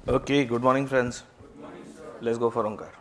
Okay, good morning, friends. Let's go for Onkar.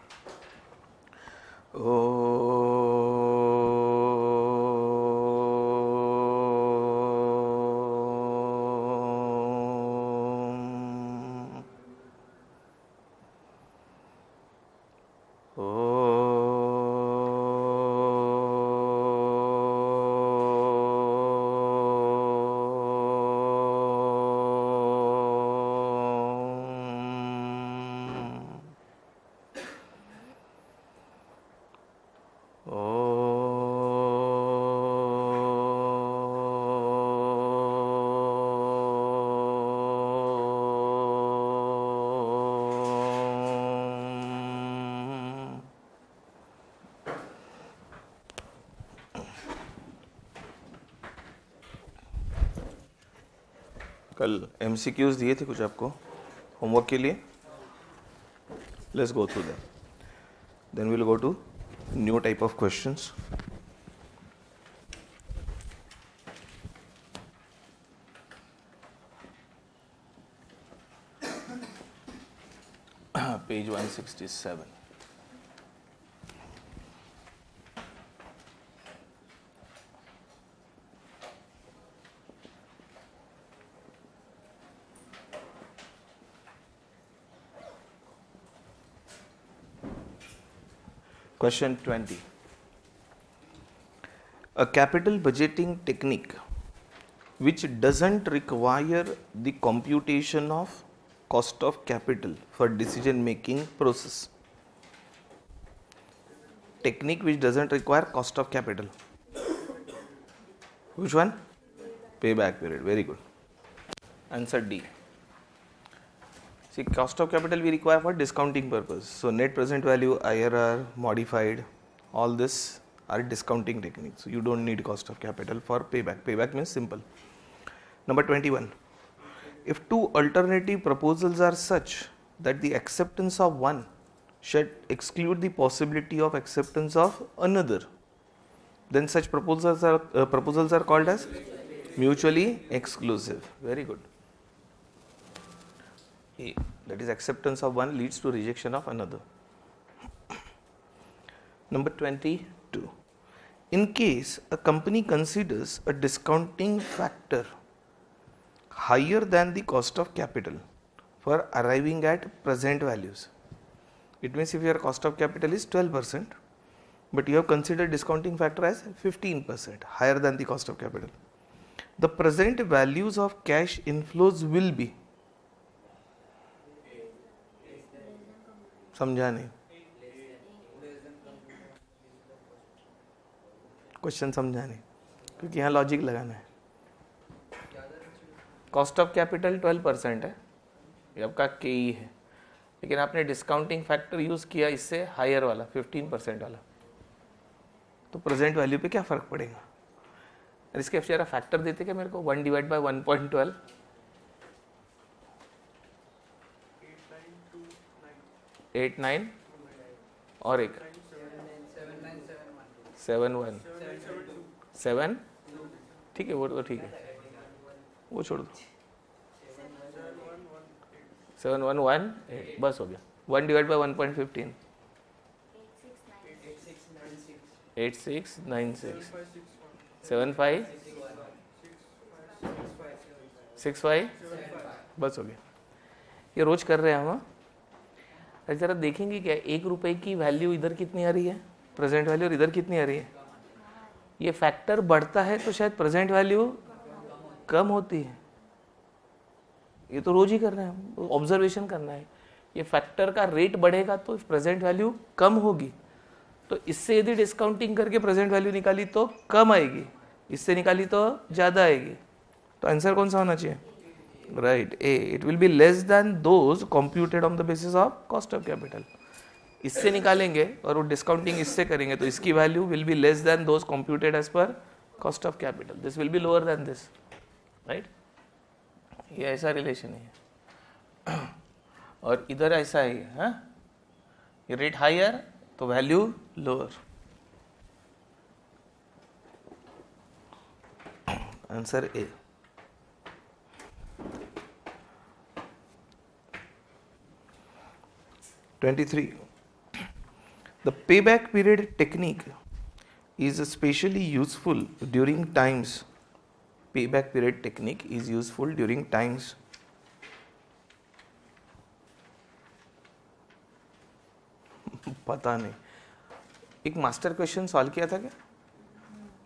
कल MCQs दिए थे कुछ आपको होमवर्क के लिए. Let's go through them. Then we'll go to new type of questions. Page 167. Question 20. A capital budgeting technique which doesn't require the computation of cost of capital for decision making process. Technique which doesn't require cost of capital. Which one? Payback period. Very good. Answer D. See, cost of capital we require for discounting purpose. So net present value, IRR, modified, all this are discounting techniques. So you don't need cost of capital for payback. Payback means simple. Number 21. If two alternative proposals are such that the acceptance of one should exclude the possibility of acceptance of another, then such proposals are called as mutually exclusive. Very good. That is, acceptance of one leads to rejection of another. Number 22. In case a company considers a discounting factor higher than the cost of capital for arriving at present values. It means if your cost of capital is 12%, but you have considered discounting factor as 15%, higher than the cost of capital. The present values of cash inflows will be. समझा नहीं. Question समझा नहीं, क्योंकि यहाँ logic लगाना है. Cost of capital 12% है, ये आपका KE है, लेकिन आपने डिस्काउंटिंग फैक्टर यूज़ किया इससे हायर वाला 15% वाला, तो प्रेजेंट वैल्यू पे क्या फ़र्क पड़ेगा. इसके जरा फैक्टर देते क्या मेरे को. 1 डिवाइड बाय 1.12, 8, 9 और एक 7, 7. ठीक है, वो तो ठीक है, वो छोड़ दो. 7, 1, 1, 8 बस हो गया. 1 डिवाइड बाय 1.15, 8696, 75, 65, बस हो गया. ये रोज कर रहे हैं हम. जरा देखेंगे क्या, 1 रुपए की वैल्यू इधर कितनी आ रही है प्रेजेंट वैल्यू, और इधर कितनी आ रही है. ये फैक्टर बढ़ता है तो शायद प्रेजेंट वैल्यू कम होती है. ये तो रोज ही कर रहे हैं, ऑब्जर्वेशन करना है. ये फैक्टर का रेट बढ़ेगा तो प्रेजेंट वैल्यू कम होगी. तो इससे यदि डिस्काउंटिंग करके प्रेजेंट वैल्यू निकाली तो कम आएगी, इससे निकाली तो ज़्यादा आएगी. तो आंसर कौन सा होना चाहिए. Right, A. It will be less than those computed on the basis of cost of capital. इससे निकालेंगे और वो डिस्काउंटिंग इससे करेंगे तो इसकी value will be less than those computed as per cost of capital. This will be lower than this. Right, ये ऐसा रिलेशन है. और इधर ऐसा है, हाँ, ये रेट हायर तो value lower. Answer A. 23. The payback period technique is especially useful during times. Payback period technique is useful during times पता नहीं, एक मास्टर क्वेश्चन सॉल्व किया था क्या?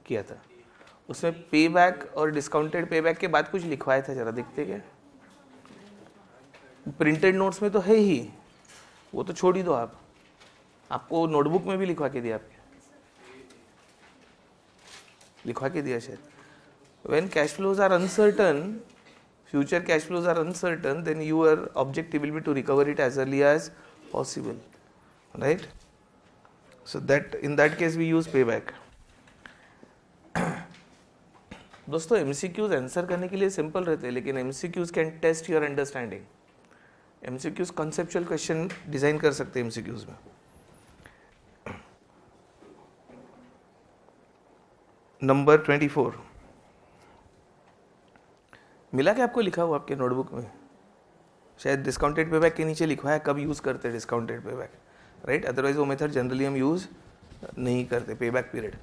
किया था, उसमें पे बैक और डिस्काउंटेड पे बैक के बाद कुछ लिखवाया था, जरा देखते क्या? प्रिंटेड नोट्स में तो है ही, वो तो छोड़ ही दो आप, आपको नोटबुक में भी लिखवा के दिया, आपके लिखवा के दिया शायद. When cash flows are uncertain, future cash flows are uncertain, then your objective will be to recover it as early as possible, right? So that in that case we use payback. दोस्तों MCQs answer करने के लिए simple रहते हैं, लेकिन MCQs can test your understanding. MCQs conceptual question design कर सकते हैं MCQs में. नंबर 24 मिला क्या आपको? लिखा हुआ आपके नोटबुक में शायद डिस्काउंटेड पेबैक के नीचे लिखा है कब यूज करते हैं डिस्काउंटेड पेबैक, राइट? अदरवाइज वो मेथड जनरली हम यूज नहीं करते. Payback period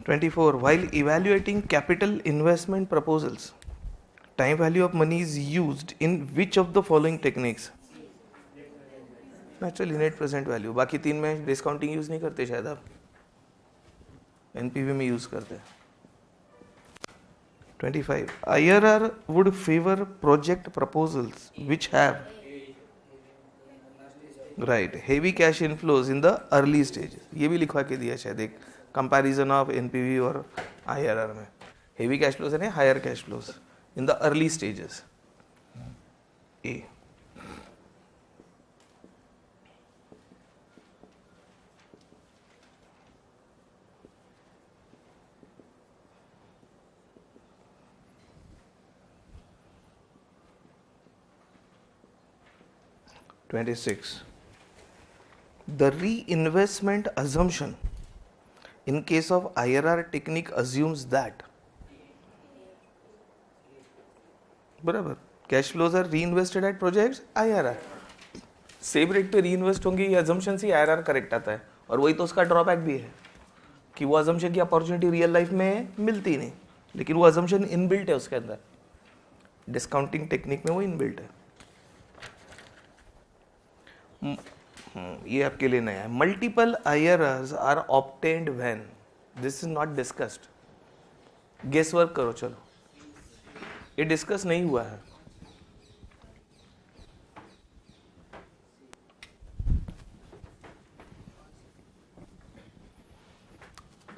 24. While evaluating capital investment proposals, time value of money is used in which of the following techniques? Naturally net present value. बाकी तीन में discounting use नहीं करते शायद आप, एनपीवी में यूज करते हैं. 25. IRR would favor project proposals which have right heavy cash inflows in the early stages. ये भी लिखवा के दिया शायद एक कंपैरिजन ऑफ एनपीवी और IRR में. हेवी कैश फ्लोज है higher cash flows in the early stages. A. The reinvestment assumption in case of IRR technique assumes that बराबर cash flows are reinvested at projects IRR same rate पे reinvest होंगे, ये assumption से IRR correct आता है. और वही तो उसका ड्रॉबैक भी है कि वो अजम्पशन की अपॉर्चुनिटी रियल लाइफ में मिलती नहीं, लेकिन वो अजम्पशन इनबिल्ट है उसके अंदर. डिस्काउंटिंग टेक्निक में वो इनबिल्ट है. ये आपके लिए नया है. Multiple IRRs are obtained when. This is not discussed. Guess work करो, चलो ये डिस्कस नहीं हुआ है.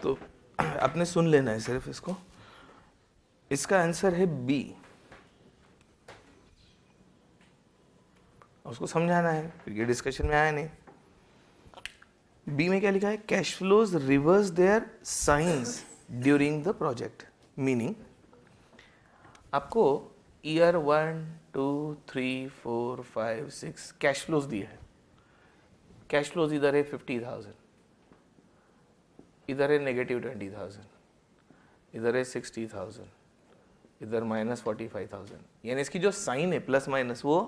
तो आपने सुन लेना है सिर्फ इसको. इसका आंसर है बी. उसको समझाना है क्योंकि डिस्कशन में आया नहीं. बी में क्या लिखा है? Cash flows reverse their signs during the project. Meaning आपको ईयर 1, 2, 3, 4, 5, 6 कैश फ्लोज दिए हैं. कैश फ्लोज इधर है 50,000, इधर है नेगेटिव 20,000, इधर है 60,000, इधर माइनस 45,000. यानी इसकी जो साइन है प्लस माइनस वो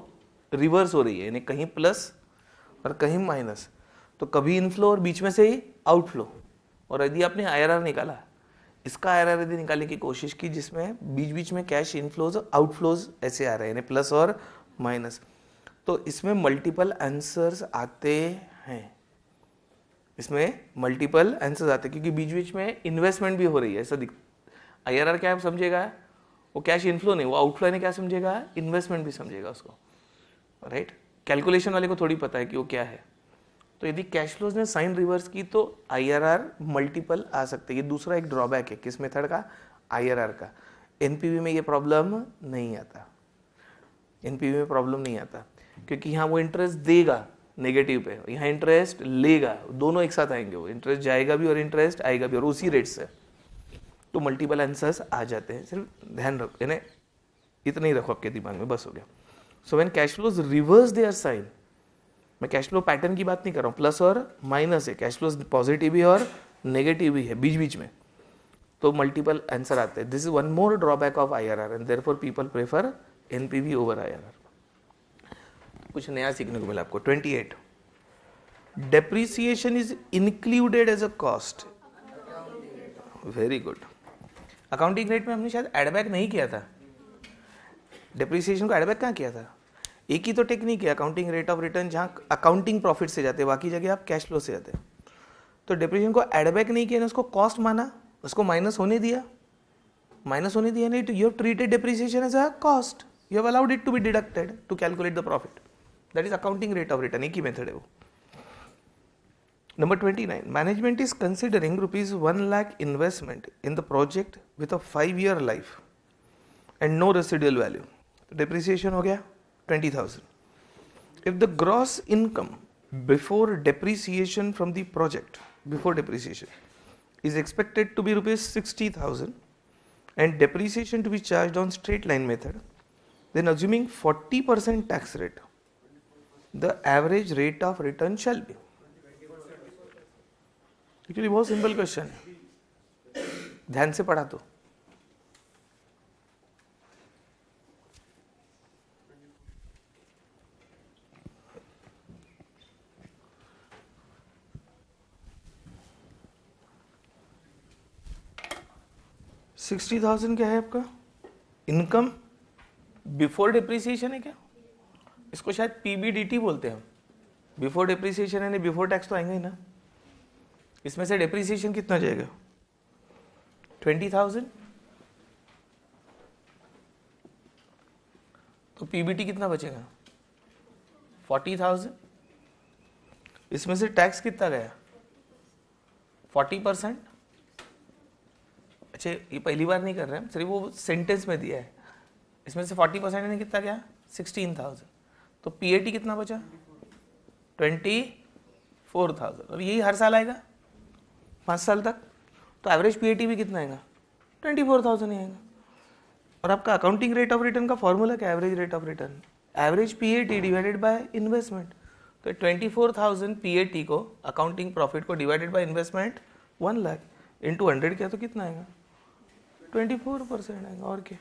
रिवर्स हो रही है, यानी कहीं प्लस और कहीं माइनस. तो कभी इनफ्लो और बीच में से ही आउटफ्लो. और यदि आपने IRR निकाला, इसका IRR यदि निकालने की कोशिश की जिसमें बीच बीच में कैश इनफ्लोज और आउटफ्लोज ऐसे आ रहे हैं, यानी प्लस और माइनस, तो इसमें मल्टीपल आंसर्स आते हैं. इसमें मल्टीपल आंसर्स आते हैं क्योंकि बीच बीच में इन्वेस्टमेंट भी हो रही है. ऐसा दिख IRR क्या समझेगा? वो कैश इनफ्लो नहीं, वो आउटफ्लो ने क्या समझेगा? इन्वेस्टमेंट भी समझेगा उसको, राइट? कैलकुलेशन वाले को थोड़ी पता है कि वो क्या है. तो यदि कैश फ्लोज ने साइन रिवर्स की तो IRR मल्टीपल आ सकते हैं. ये दूसरा एक ड्रॉबैक है किस मेथड का? IRR का. एनपीवी में ये प्रॉब्लम नहीं आता. एनपीवी में प्रॉब्लम नहीं आता क्योंकि यहाँ वो इंटरेस्ट देगा नेगेटिव पे, यहाँ इंटरेस्ट लेगा, दोनों एक साथ आएंगे. वो इंटरेस्ट जाएगा भी और इंटरेस्ट आएगा भी और उसी रेट से. तो मल्टीपल आंसर्स आ जाते हैं. सिर्फ ध्यान रखो, यानी इतना ही रखो आपके दिमाग में, बस हो गया. So when cash flows reverse their sign, मैं कैश फ्लो पैटर्न की बात नहीं कर रहा हूँ, प्लस और माइनस है, कैश फ्लोज पॉजिटिव भी और नेगेटिव भी है बीच बीच में, तो मल्टीपल आंसर आते हैं. This is one more drawback of IRR and therefore people prefer NPV over IRR. कुछ नया सीखने को मिला आपको। 28, depreciation is included as a cost. Very good. Accounting rate में हमने शायद एडबैक नहीं किया था, डेप्रिसिएशन को एडबैक कहाँ किया था? एक ही तो टेक्निक है अकाउंटिंग रेट ऑफ रिटर्न, जहाँ अकाउंटिंग प्रॉफिट से जाते हैं, बाकी जगह आप कैश फ्लो से जाते हैं। तो डेप्रिसिएशन को एडबैक नहीं किया ना, उसको कॉस्ट माना, उसको माइनस होने दिया, नहीं, तो you have treated depreciation as a cost, you have allowed it to be deducted to calculate the profit. That is accounting rate of return, एक ही मेथड है वो। Number 29, management is considering rupees 1 lakh investment in the project with a 5-year life and no residual value. Depreciation हो गया 20,000. If the gross income before depreciation from the project, before depreciation, is expected to be rupees 60,000 and depreciation to be charged on straight line method, then assuming 40% tax rate, the average rate of return shall be. Actually बहुत simple question है, ध्यान से पढ़ा तो। $60,000 क्या है आपका? Income before depreciation है क्या? इसको शायद पीबीडीटी बोलते हैं हम। बिफोर डिप्रिसिएशन है, बिफोर टैक्स तो आएंगे ही ना। इसमें से डेप्रिसिएशन कितना जाएगा? 20,000। तो पीबीटी कितना बचेगा? 40,000। इसमें से टैक्स कितना गया? 40%। अच्छा, ये पहली बार नहीं कर रहे हैं, सिर्फ वो सेंटेंस में दिया है। इसमें से 40% ने कितना गया? 16,000। तो पीएटी कितना बचा? 24,000। और यही हर साल आएगा 5 साल तक। तो एवरेज पीएटी भी कितना आएगा? 24,000 ही आएगा। और आपका अकाउंटिंग रेट ऑफ रिटर्न का फॉर्मूला क्या है? Average rate of return, average PAT divided by investment. तो 24,000 पीएटी को, अकाउंटिंग प्रॉफिट को divided by investment 1 lakh into 100 किया तो कितना आएगा? 24% आएगा। और क्या?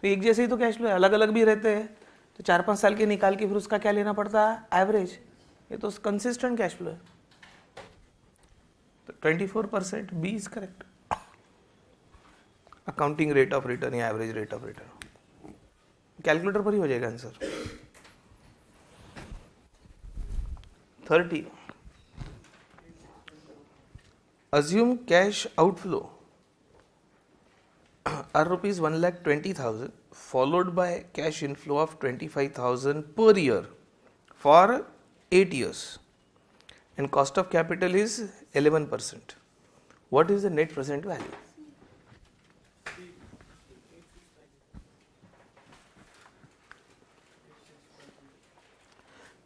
तो एक जैसे ही तो कैश फ्लो है, अलग अलग भी रहते हैं, तो 4-5 साल के निकाल के फिर उसका क्या लेना पड़ता है? एवरेज। ये तो कंसिस्टेंट कैश फ्लो है। तो 24% B is correct. Accounting rate of return या average rate of return, calculator पर ही हो जाएगा answer. 30, assume cash outflow are rupees 1,20,000 followed by cash inflow of 25,000 per year for 8 years and cost of capital is 11%. What is the net present value?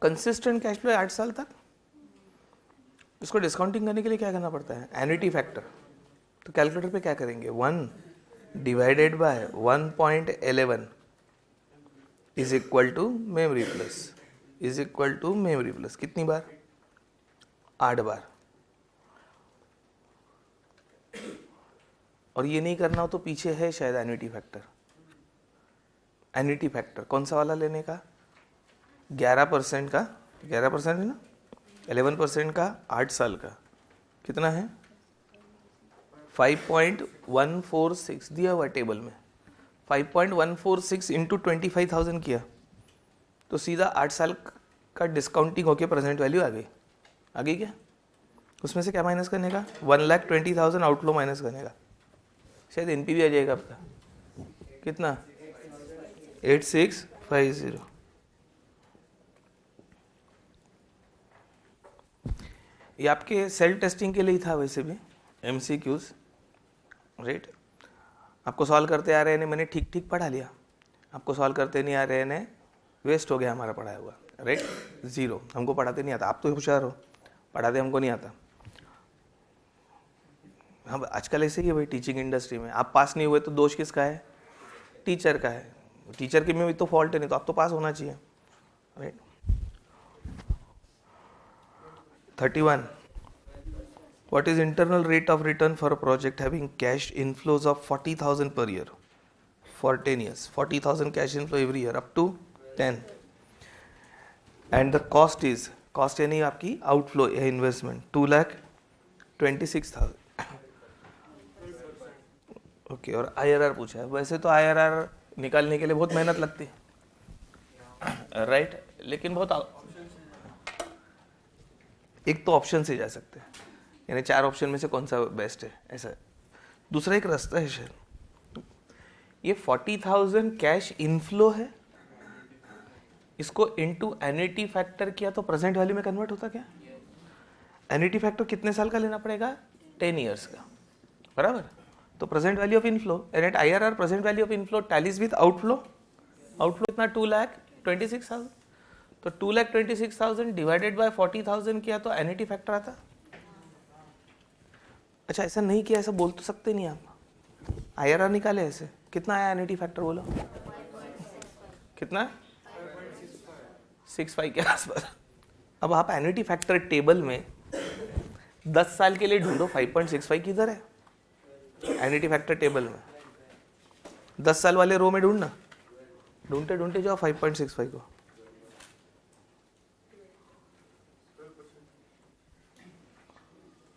Consistent cash flow 8 साल तक, इसको discounting करने के लिए क्या करना पड़ता है? Annuity factor. तो कैलकुलेटर पे क्या करेंगे? 1 divided by 1.11 is equal to memory plus, is equal to memory plus. कितनी बार? 8 बार। और ये नहीं करना हो तो पीछे है शायद एन्युटी फैक्टर। एन्युटी फैक्टर कौन सा वाला लेने का? 11% का, 11% है ना, 11% का 8 साल का कितना है? 5.146 दिया हुआ टेबल में। 5.146 इंटू 25,000 किया तो सीधा 8 साल का डिस्काउंटिंग होके प्रेजेंट वैल्यू आ गई। आ गई क्या? उसमें से क्या माइनस करने का? 1,20,000 आउटफ्लो माइनस करने का। शायद एनपीवी आ जाएगा आपका कितना? 8650। ये आपके सेल्फ टेस्टिंग के लिए ही था वैसे भी, MCQs, राइट। आपको सॉल्व करते आ रहे हैं, मैंने ठीक ठीक पढ़ा लिया, आपको सॉल्व करते नहीं आ रहे हैं, वेस्ट हो गया हमारा पढ़ाया हुआ, राइट। 0, हमको पढ़ाते नहीं आता। आप तो होशियार हो, पढ़ाते हमको नहीं आता। हम आजकल ऐसे ही है भाई, टीचिंग इंडस्ट्री में आप पास नहीं हुए तो दोष किसका है? टीचर का है। टीचर के में भी तो फॉल्ट है, नहीं तो आप तो पास होना चाहिए, right. 31, what is internal rate of return for a project having cash inflows of 40,000 per year for 10 years? 40,000 cash inflow every year up to 10. And the cost यानी आपकी आउटफ्लो या इन्वेस्टमेंट 2,26,000। ओके, और IRR पूछा है। वैसे तो IRR निकालने के लिए बहुत मेहनत लगती है, राइट लेकिन एक तो ऑप्शन से जा सकते हैं, यानी 4 ऑप्शन में से कौन सा बेस्ट है, ऐसा। दूसरा एक रास्ता है सर, ये 40,000 कैश इनफ्लो है, इसको इनटू एन्युटी फैक्टर किया तो प्रेजेंट वैल्यू में कन्वर्ट होता क्या? एन्युटी फैक्टर कितने साल का लेना पड़ेगा? 10 ईयर्स का, बराबर। तो present value of inflow and IRR present value of inflow tallies with outflow. Outflow इतना 2,26,000, तो 2,26,000 डिवाइडेड बाय 40,000 किया तो एन्युटी फैक्टर आता। अच्छा, ऐसा नहीं किया, ऐसा बोल तो सकते नहीं आप। IRR निकाले ऐसे, कितना आया एन्युटी फैक्टर बोलो? कितना? 65 के आसपास। अब आप एन्युटी फैक्टर टेबल में 10 साल के लिए ढूंढो 5.65 किधर है एन्युटी फैक्टर टेबल में? 10 साल वाले रो में ढूंढना, ढूंढते ढूंढते जाओ 5.65 को।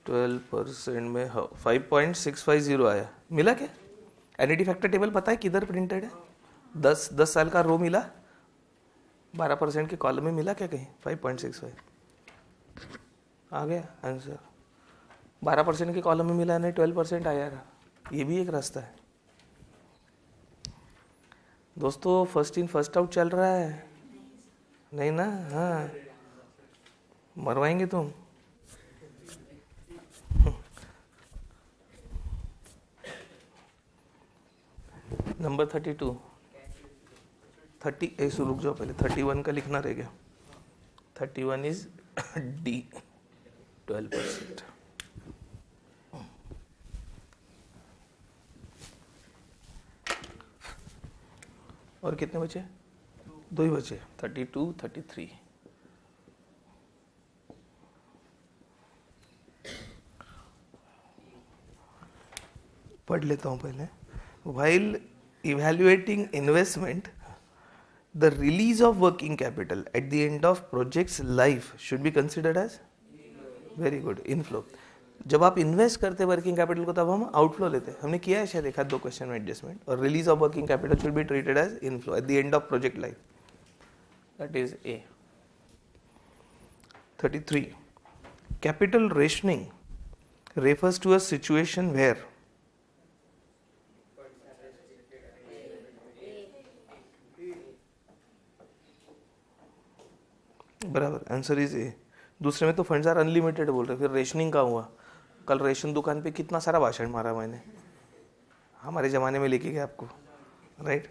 12% में 5.650 आया, मिला क्या? एन्युटी फैक्टर टेबल पता है किधर प्रिंटेड है? 10 साल का रो मिला, 12% के कॉलम में मिला क्या कहीं? 5.65 आ गया आंसर। 12% के कॉलम में मिला नहीं, 12% आया। ये भी एक रास्ता है दोस्तों। फर्स्ट इन फर्स्ट आउट चल रहा है नहीं ना? हाँ, मरवाएंगे तुम। नंबर 32 ऐसे रुक जाओ, पहले 31 का लिखना रह गया। 31 इज D 12%। और कितने बचे? 2 ही बचे, 32 33। पढ़ लेता हूँ पहले। While evaluating investment, the release of working capital at the end of project's life should be considered as very good inflow। जब आप इन्वेस्ट करते वर्किंग कैपिटल को तब हम आउटफ्लो लेते हैं। हमने किया है शायद एक आध 2 क्वेश्चन में एडजस्टमेंट। और release of working capital should be treated as inflow at the end of project life, that is A। 33 capital rationing refers to a situation where बराबर, आंसर इज ए। दूसरे में तो फंड्स आर अनलिमिटेड बोल रहे, फिर rationing का हुआ। कल रेशन दुकान पे कितना सारा भाषण मारा मैंने, हमारे ज़माने में लेके गया आपको, राइट।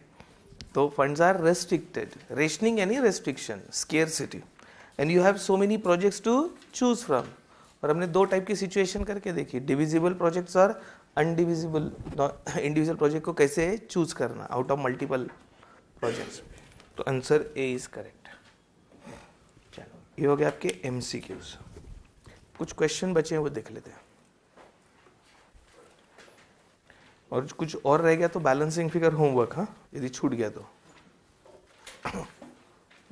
तो फंड्स आर रेस्ट्रिक्टेड, रेशनिंग यानी restriction, scarcity, and you have so many projects to choose from. और हमने 2 टाइप की सिचुएशन करके देखी, डिविजिबल प्रोजेक्ट्स और अनडिविजिबल इंडिविजुअल प्रोजेक्ट को कैसे चूज करना आउट ऑफ मल्टीपल प्रोजेक्ट्स। तो आंसर ए इज करेक्ट। ये हो गया आपके MCQs। कुछ क्वेश्चन बचे हैं वो देख लेते हैं, और कुछ और रह गया तो बैलेंसिंग फिगर होमवर्क, हाँ यदि छूट गया तो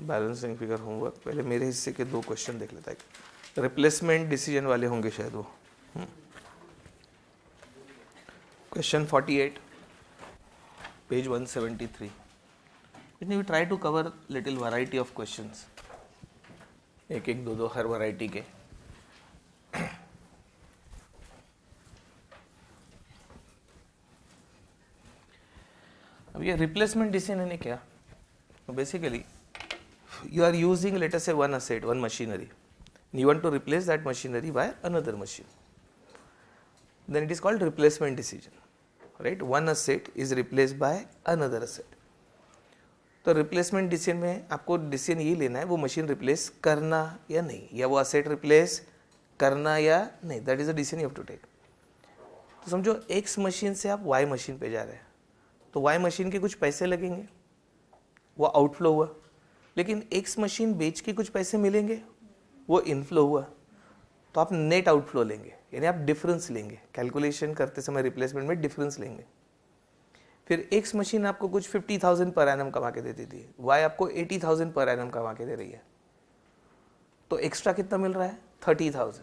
बैलेंसिंग फिगर होमवर्क। पहले मेरे हिस्से के 2 क्वेश्चन देख लेता है, रिप्लेसमेंट डिसीजन वाले होंगे शायद वो। Question 48 page 173। We try to cover little variety of questions, एक 2 हर वैरायटी के। अब ये रिप्लेसमेंट डिसीजन है क्या? Basically you are using, let us say, one asset, one machinery, and you want to replace that machinery by another machine, then it is called replacement decision, right? One asset is replaced by another asset। तो replacement decision में आपको decision ये लेना है वो machine replace करना या नहीं, या वो असेट रिप्लेस करना या नहीं, that is a decision you have to take. तो समझो एक्स मशीन से आप वाई मशीन पे जा रहे हैं, तो वाई मशीन के कुछ पैसे लगेंगे, वो आउटफ्लो हुआ। लेकिन एक्स मशीन बेच के कुछ पैसे मिलेंगे, वो इनफ्लो हुआ। तो आप नेट आउटफ्लो लेंगे, यानी आप डिफरेंस लेंगे, कैलकुलेशन करते समय रिप्लेसमेंट में डिफरेंस लेंगे। फिर एक्स मशीन आपको कुछ 50,000 पर एनम कमा के देती थी, वाई आपको 80,000 पर एनम कमा के दे रही है, तो एक्स्ट्रा कितना मिल रहा है 30,000,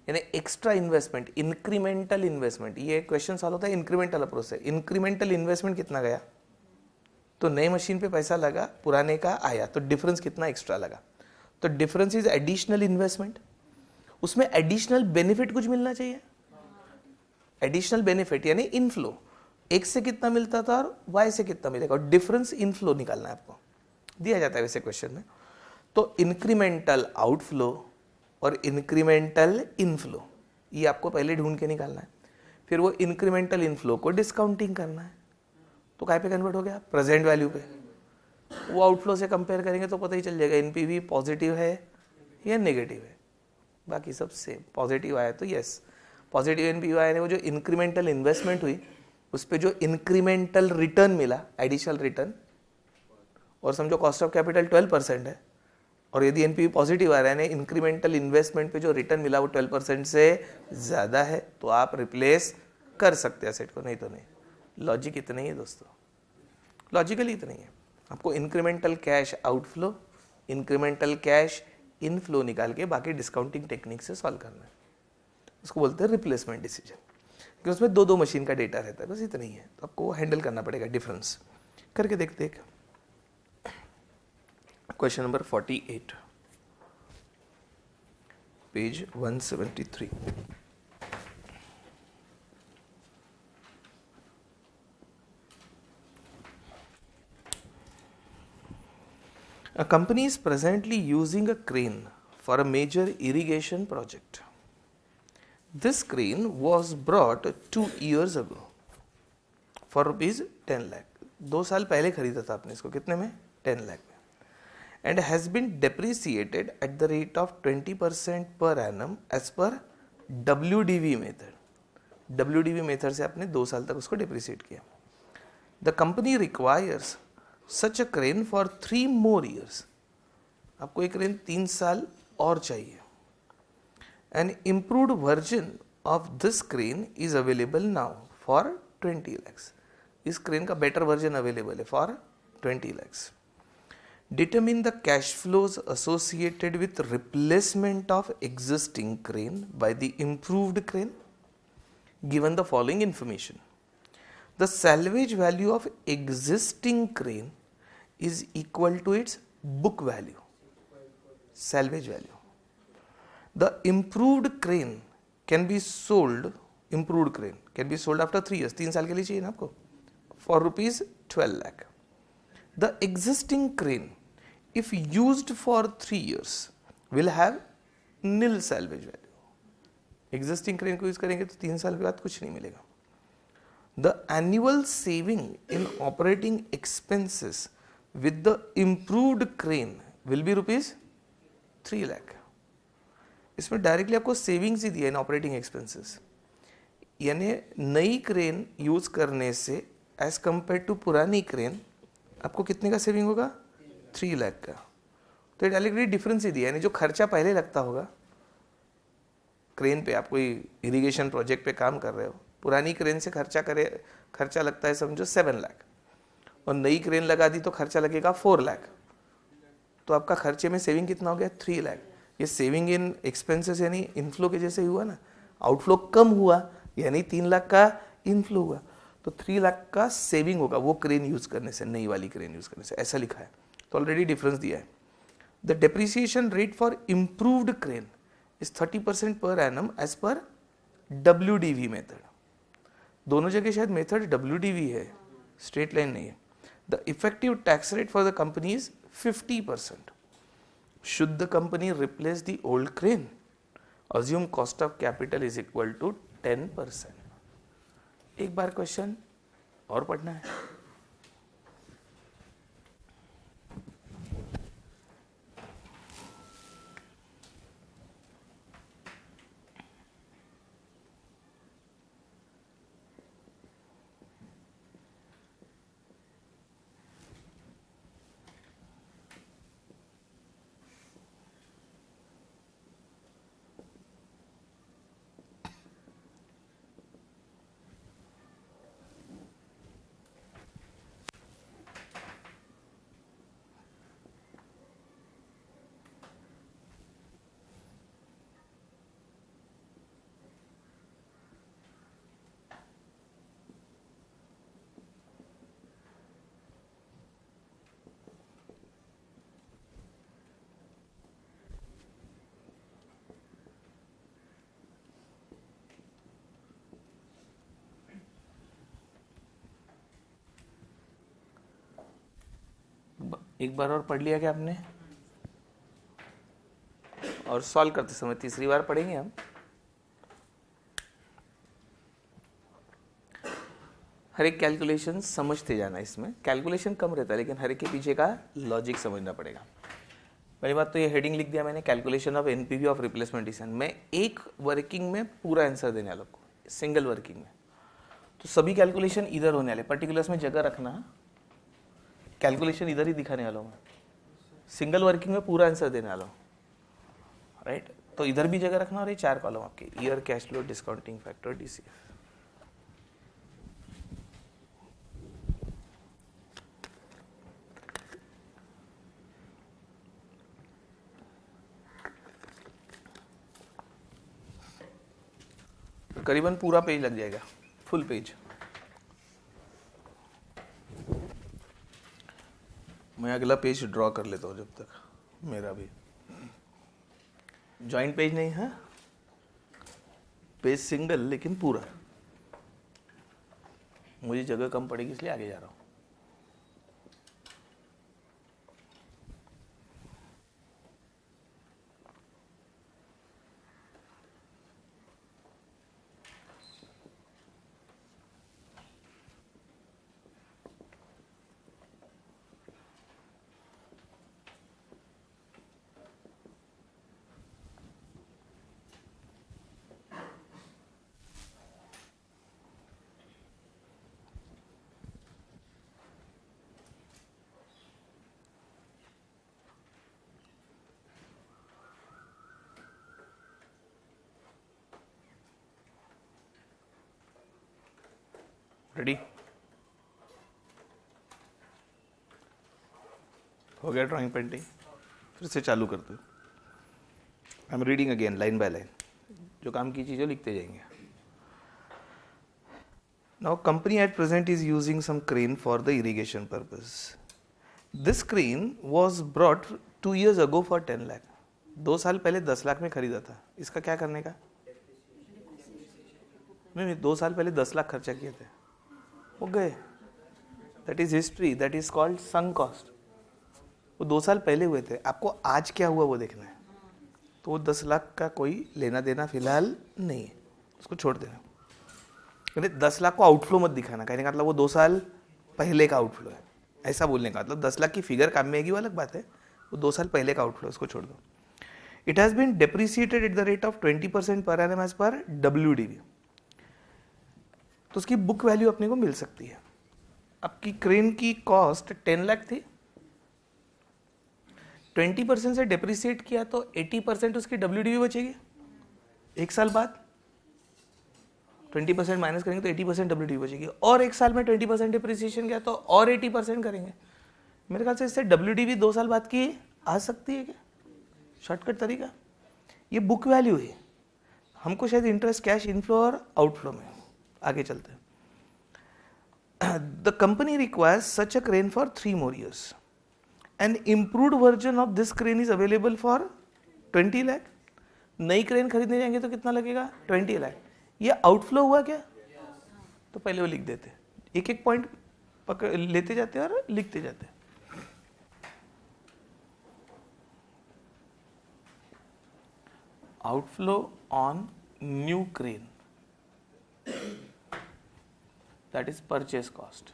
यानी एक्स्ट्रा इन्वेस्टमेंट, इंक्रीमेंटल इन्वेस्टमेंट, ये क्वेश्चन सॉल्व होता है इंक्रीमेंटल अप्रोच से। इंक्रीमेंटल इन्वेस्टमेंट कितना गया, तो नई मशीन पे पैसा लगा, पुराने का आया, तो डिफरेंस कितना एक्स्ट्रा लगा, तो डिफरेंस इज एडिशनल इन्वेस्टमेंट। उसमें एडिशनल बेनिफिट कुछ मिलना चाहिए, एडिशनल बेनिफिट यानी इनफ्लो, एक्स से कितना मिलता था और वाई से कितना मिलेगा, और डिफरेंस इनफ्लो निकालना है आपको, दिया जाता है वैसे क्वेश्चन में। तो इंक्रीमेंटल आउटफ्लो और इंक्रीमेंटल इनफ्लो ये आपको पहले ढूंढ के निकालना है, फिर वो इंक्रीमेंटल इनफ्लो को डिस्काउंटिंग करना है, तो काय पे कन्वर्ट हो गया, प्रेजेंट वैल्यू पे। वो आउटफ्लो से कंपेयर करेंगे तो पता ही चल जाएगा एनपीवी पॉजिटिव है या नेगेटिव है, बाकी सब सेम। पॉजिटिव आया तो यस, पॉजिटिव एनपीवी आया, वो जो इंक्रीमेंटल इन्वेस्टमेंट हुई उस पर जो इंक्रीमेंटल रिटर्न मिला, एडिशनल रिटर्न, और समझो कॉस्ट ऑफ कैपिटल 12% है, और यदि एनपीवी पॉजिटिव आ रहा है, इंक्रीमेंटल इन्वेस्टमेंट पे जो रिटर्न मिला वो 12% से ज़्यादा है, तो आप रिप्लेस कर सकते हैं एसेट को, नहीं तो नहीं। लॉजिक इतना ही है दोस्तों, लॉजिकली इतना ही है। आपको incremental cash outflow, incremental cash inflow निकाल के बाकी डिस्काउंटिंग टेक्निक से सॉल्व करना है, उसको बोलते हैं रिप्लेसमेंट डिसीजन, क्योंकि उसमें दो मशीन का डेटा रहता है, बस इतना ही है। तो आपको हैंडल करना पड़ेगा, डिफरेंस करके देखते हैं। Question number 48, page 173। A company is presently using a crane for a major irrigation project. This crane was brought 2 years ago for rupees 10 lakh. 2 साल पहले खरीदा था आपने इसको, कितने में, 10 लाख में, and has been depreciated at the rate of 20% per annum as per WDV method. WDV method से आपने 2 साल तक उसको डिप्रिसिएट किया। The company requires such a crane for 3 more years. आपको एक क्रेन 3 साल और चाहिए। An improved version of this crane is available now for 20 lakhs. इस क्रेन का बेटर वर्जन अवेलेबल है for 20 lakhs. Determine the cash flows associated with replacement of existing crane by the improved crane. Given the following information, the salvage value of existing crane is equal to its book value, salvage value. The improved crane can be sold, improved crane can be sold after 3 years, 3 साल के लिए चाहिए ना आपको, for rupees 12 lakh. The existing crane, if used for 3 years, will have nil salvage value. Existing crane को use करेंगे तो 3 साल के बाद कुछ नहीं मिलेगा. The annual saving in operating expenses with the improved crane will be rupees 3 lakh. इसमें डायरेक्टली आपको सेविंग्स ही दिया इन ऑपरेटिंग एक्सपेंसेस, यानी नई क्रेन यूज करने से एज कंपेयर टू पुरानी क्रेन आपको कितने का सेविंग होगा, 3 लाख का. तो डायरेक्टली डिफरेंस ही दिया, यानी जो खर्चा पहले लगता होगा क्रेन पे, आप कोई इरिगेशन प्रोजेक्ट पे काम कर रहे हो, पुरानी क्रेन से खर्चा लगता है समझो 7 लाख, और नई क्रेन लगा दी तो खर्चा लगेगा 4 लाख, तो आपका खर्चे में सेविंग कितना हो गया, 3 लाख. ये सेविंग इन एक्सपेंसेस यानी इनफ्लो के जैसे ही हुआ ना, आउटफ्लो कम हुआ यानी 3 लाख का इनफ्लो हुआ, तो 3 लाख का सेविंग होगा वो क्रेन यूज करने से, नई वाली क्रेन यूज करने से, ऐसा लिखा है. तो ऑलरेडी डिफरेंस दिया है. The depreciation rate for improved crane is 30% per annum as per WDV method. दोनों जगह शायद मेथड WDV है, स्ट्रेट लाइन नहीं है. The effective tax rate for the company is 50%. Should the company replace the old crane? Assume cost of capital is equal to 10%. एक बार question और पढ़ना है. एक बार और पढ़ लिया क्या आपने? और सॉल्व करते समय तीसरी बार पढ़ेंगे हम। हर एक कैलकुलेशन समझते जाना, इसमें कैलकुलेशन कम रहता है लेकिन हर एक के पीछे का लॉजिक समझना पड़ेगा। पहली बात तो ये हेडिंग लिख दिया मैंने, calculation of NPV of replacement decision. मैं एक वर्किंग में पूरा आंसर देने वाला को, सिंगल वर्किंग में। तो सभी कैलकुलेशन इधर होने वाले, पर्टिकुलर्स में जगह रखना, कैलकुलेशन इधर ही दिखाने वाला हूँ मैं। सिंगल वर्किंग में पूरा आंसर देने वाला हूँ, राइट। तो इधर भी जगह रखना और ये 4 कॉलम आपके, year, cash flow, discounting factor, DCF. करीबन पूरा पेज लग जाएगा, फुल पेज। मैं अगला पेज ड्रॉ कर लेता हूँ जब तक, मेरा भी जॉइंट पेज नहीं है, पेज सिंगल लेकिन पूरा। मुझे जगह कम पड़ेगी इसलिए आगे जा रहा हूँ। रेडी? हो गया ड्राइंग पेंटिंग? फिर से चालू करते। I am reading again line by line, जो काम की चीज़ें लिखते जाएंगे। Now company at present is using some crane for the irrigation purpose. This crane was brought 2 years ago for 10 lakh. 2 साल पहले 10 लाख में खरीदा था। इसका क्या करने का? नहीं, 2 साल पहले 10 लाख खर्चा किए थे, वो गए। That is history, that is called sunk cost. वो 2 साल पहले हुए थे, आपको आज क्या हुआ वो देखना है। तो वो 10 लाख का कोई लेना देना फिलहाल नहीं है, उसको छोड़ देना। 10 लाख को आउटफ्लो मत दिखाना, कहने का मतलब वो 2 साल पहले का आउटफ्लो है, ऐसा बोलने का मतलब 10 लाख की फिगर काम में आएगी वो अलग बात है, वो 2 साल पहले का आउटफ्लो, उसको छोड़ दो। It has been depreciated at the rate of 20% per annum as per WDV। तो उसकी बुक वैल्यू अपने को मिल सकती है। आपकी क्रेन की कॉस्ट 10 लाख थी, 20% से डेप्रिसिएट किया तो 80% उसकी WDV बचेगी। एक साल बाद 20% माइनस करेंगे तो 80% WDV बचेगी, और एक साल में 20% डिप्रिसिएशन किया तो और 80% करेंगे। मेरे ख्याल से इससे WDV 2 साल बाद की आ सकती है क्या? शॉर्टकट तरीका, ये बुक वैल्यू है। हमको शायद इंटरेस्ट कैश इनफ्लो और आउटफ्लो में। आगे चलते हैं। The company requires such a crane for 3 more years. An improved version of this crane is available for 20 lakh. नई क्रेन खरीदने जाएंगे तो कितना लगेगा? 20 लाख। ये आउटफ्लो हुआ क्या? तो पहले वो लिख देते, एक एक पॉइंट पकड़ लेते जाते और लिखते जाते। Outflow on new crane, that is purchase cost।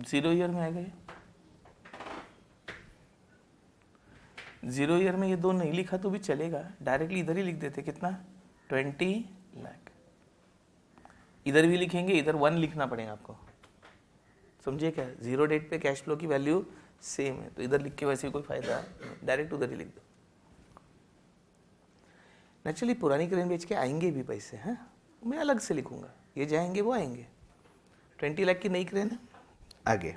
0 year में आएगा ये। 0 ईयर में ये 2 नहीं लिखा तो भी चलेगा, डायरेक्टली इधर ही लिख देते। कितना? 20 लाख। इधर भी लिखेंगे, इधर 1 लिखना पड़ेगा आपको, समझिए क्या? 0 डेट पे कैश फ्लो की वैल्यू सेम है, तो इधर लिख के वैसे कोई फायदा नहीं, डायरेक्ट उधर ही लिख दो। नेचुरली पुरानी क्रेन बेच के आएंगे भी पैसे, हैं, मैं अलग से लिखूंगा, ये जाएंगे वो आएंगे। 20 लाख की नई क्रेन है। आगे,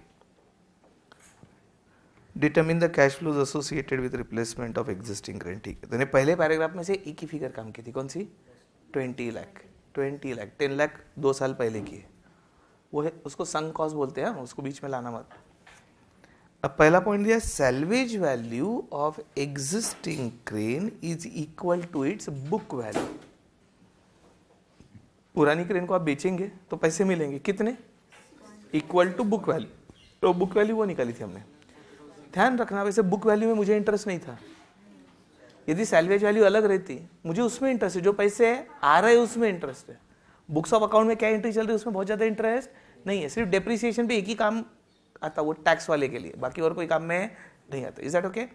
determine the cash flows associated with replacement of existing crane. ठीक है, तो पहले पैराग्राफ में से एक ही फिगर काम की थी, कौन सी? 20 लाख। 20 लाख, 10 लाख 2 साल पहले की है, वो है, उसको संक कॉस्ट बोलते हैं, उसको बीच में लाना मत। अब पहला पॉइंट दिया, salvage value of existing crane is equal to its book value. पुरानी क्रेन को आप बेचेंगे तो पैसे मिलेंगे कितने? इक्वल टू बुक वैल्यू, तो बुक वैल्यू वो निकाली थी हमने। ध्यान रखना, वैसे बुक वैल्यू में मुझे इंटरेस्ट नहीं था। यदि सैलवेज वैल्यू अलग रहती, मुझे उसमें इंटरेस्ट है, जो पैसे आ रहे हैं उसमें इंटरेस्ट है। बुक्स ऑफ अकाउंट में क्या एंट्री चल रही है उसमें बहुत ज़्यादा इंटरेस्ट नहीं है। सिर्फ डेप्रिसिएशन पे एक ही काम आता, वो टैक्स वाले के लिए, बाकी और कोई काम में नहीं आता। Is that okay?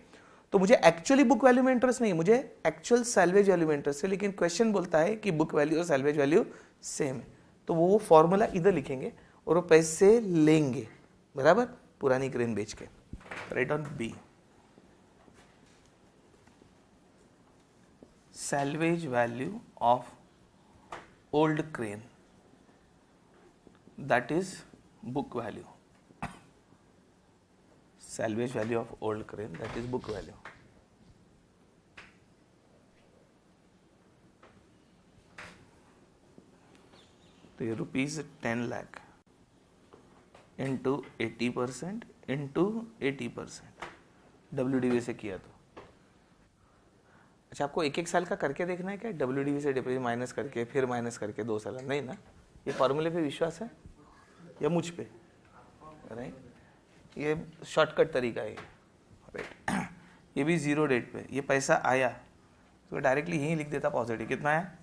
तो मुझे एक्चुअली बुक वैल्यू में इंटरेस्ट नहीं है, मुझे एक्चुअल सैलवेज वैल्यू में इंटरेस्ट है। लेकिन क्वेश्चन बोलता है कि बुक वैल्यू और सैलवेज वैल्यू सेम है, तो वो फॉर्मूला इधर लिखेंगे और वो पैसे लेंगे, बराबर, पुरानी क्रेन बेच के। Right on B, salvage value of old crane, that is book value. Salvage value of old crane, that is book value. तो ये ₹10 लाख इंटू 80% इंटू 80% WDV से किया तो। अच्छा, आपको एक एक साल का करके देखना है क्या? WDV से डिपॉजिट माइनस करके फिर माइनस करके 2 साल? नहीं ना, ये फॉर्मूले पे विश्वास है या मुझ पे? राइट, ये शॉर्टकट तरीका है। राइट, ये भी 0 डेट पे ये पैसा आया तो डायरेक्टली यहीं लिख देता पॉजिटिव। कितना है?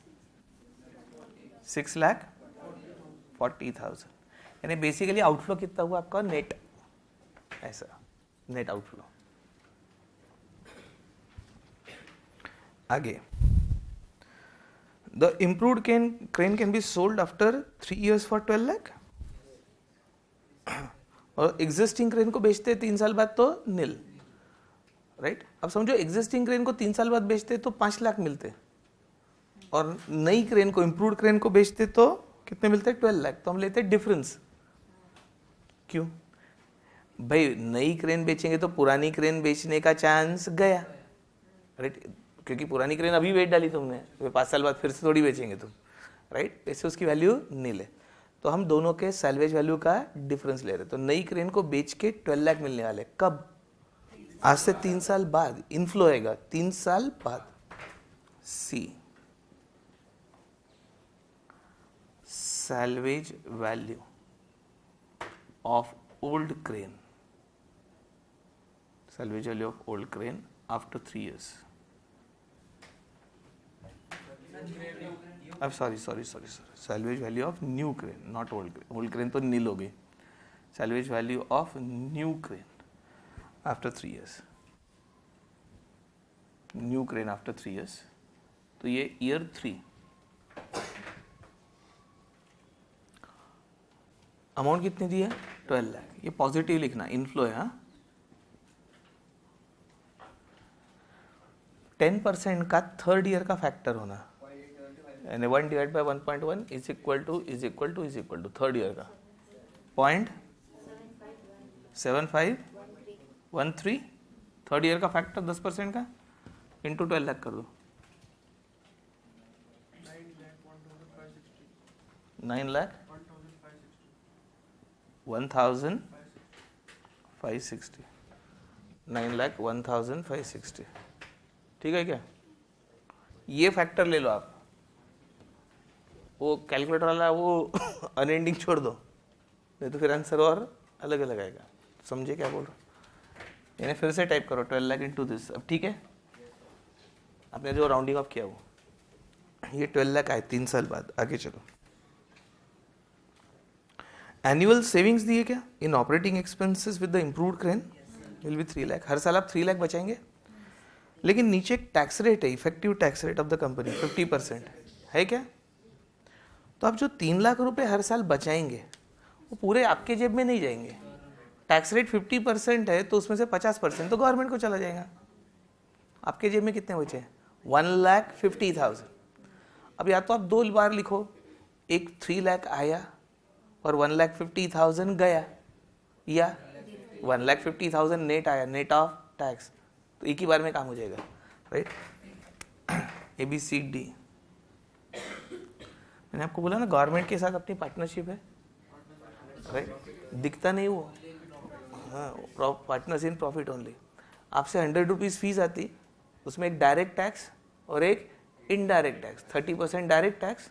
6,40,000। यानी बेसिकली आउटफ्लो कितना हुआ आपका? नेट, ऐसा नेट आउटफ्लो। आगे, the improved crane can be sold after 3 years for 12 lakh, और एग्जिस्टिंग क्रेन को बेचते 3 साल बाद तो नील। राइट, अब समझो एग्जिस्टिंग क्रेन को 3 साल बाद बेचते तो 5 लाख मिलते, और नई क्रेन को, इम्प्रूव्ड क्रेन को बेचते तो कितने मिलते? 12 लाख। तो हम लेते डिफरेंस। क्यों भाई? नई क्रेन बेचेंगे तो पुरानी क्रेन बेचने का चांस गया। राइट, क्योंकि पुरानी क्रेन अभी बेच डाली तुमने, तो 5 साल बाद फिर से थोड़ी बेचेंगे तुम। राइट, ऐसे उसकी वैल्यू नील है। तो हम दोनों के सैलवेज वैल्यू का डिफरेंस ले रहे। तो नई क्रेन को बेच के 12 लाख मिलने वाले। कब? आज से 3 साल बाद इनफ्लो आएगा, 3 साल बाद। C, salvage value of old crane, salvage value of old crane after 3 years। अब sorry, salvage value of new crane, not old crane. Old crane तो नील हो गई। Salvage value of new crane after 3 years, new crane after 3 years। तो ये year 3, amount कितनी दी है? 12 लाख। ये positive लिखना, इनफ्लो है। 10% का 3rd ईयर का फैक्टर होना, यानी 1 divide by 1.1 is equal to 3rd year का 0.7513। 3rd ईयर का फैक्टर 10% का इंटू 12 लाख कर दो, 9,01,560, 9,01,560। ठीक है क्या? ये फैक्टर ले लो आप, वो कैलकुलेटर वाला वो अनएंडिंग छोड़ दो, नहीं तो फिर आंसर और अलग अलग आएगा। समझे क्या बोल रहा हूँ? यानी फिर से टाइप करो 12 लाख इंटू दिस। अब ठीक है, आपने जो राउंडिंग ऑफ किया वो, ये 12 लाख आए 3 साल बाद। आगे चलो, एनुअल सेविंग्स दिए क्या? In operating expenses with the improved crane will be 3 lakh. हर साल आप 3 लाख बचाएंगे, लेकिन नीचे एक टैक्स रेट है, effective tax rate of the company 50% है क्या? तो आप जो 3 लाख रुपए हर साल बचाएंगे वो पूरे आपके जेब में नहीं जाएंगे। टैक्स रेट 50% है तो उसमें से 50% तो गवर्नमेंट को चला जाएगा। आपके जेब में कितने बचे? 1,50,000। अब या तो आप 2 बार लिखो, एक 3 लाख आया और 1,50,000 गया, या 1,50,000 नेट आया, नेट ऑफ टैक्स, तो एक ही बार में काम हो जाएगा। Right, ABCD। मैंने आपको बोला ना गवर्नमेंट के साथ अपनी पार्टनरशिप है। राइट, दिखता नहीं वो, हाँ, पार्टनर्स इन प्रॉफिट ओनली। आपसे 100 रुपीज़ फीस आती, उसमें एक डायरेक्ट टैक्स और एक इनडायरेक्ट टैक्स, 30% डायरेक्ट टैक्स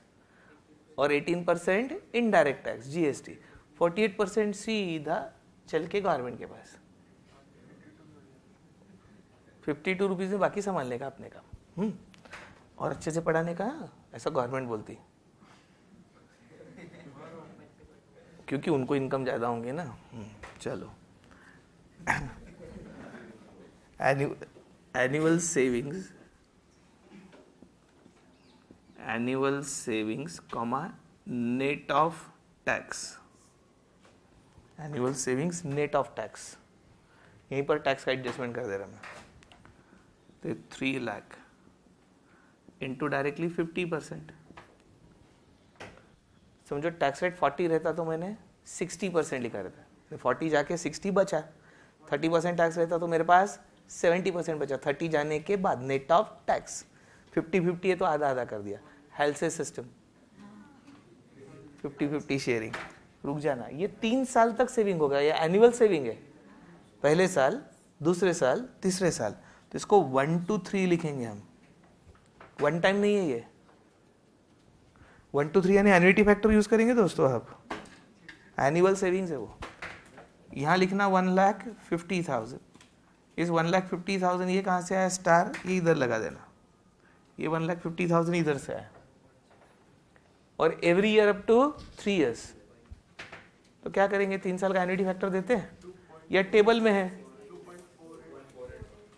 और 18% इनडायरेक्ट टैक्स GST, 48% सीधा चल के गवर्नमेंट के पास, 52 रुपीज़ में बाकी सामान लेगा अपने का। और अच्छे से पढ़ाने का, ऐसा गवर्नमेंट बोलती, क्योंकि उनको इनकम ज़्यादा होंगे ना। चलो, annual savings comma net of tax, annual savings net of tax, यहीं पर टैक्स का एडजस्टमेंट कर दे रहा मैं। तो 3 लाख इंटू डायरेक्टली 50%, समझो टैक्स रेट 40 रहता तो मैंने 60% लिखा रहता, 40 जाके 60 बचा, 30% टैक्स रहता तो मेरे पास 70% बचा 30 जाने के बाद नेट ऑफ टैक्स। 50-50 है तो आधा आधा कर दिया, हेल्थ सिस्टम 50-50 शेयरिंग। रुक जाना, ये 3 साल तक सेविंग होगा, ये एनुअल सेविंग है, पहले साल, दूसरे साल, तीसरे साल। तो इसको 1 to 3 लिखेंगे हम, वन टाइम नहीं है ये, 1 to 3 यानी एन्युइटी फैक्टर यूज करेंगे दोस्तों आप, एनुअल सेविंग्स है वो। यहाँ लिखना 1,50,000, इस 1,50,000 ये कहाँ से आया स्टार, ये इधर लगा देना, ये 1,50,000 इधर से आया, और every year up to 3 years। तो क्या करेंगे, 3 साल का एन्युइटी फैक्टर देते हैं, या टेबल में है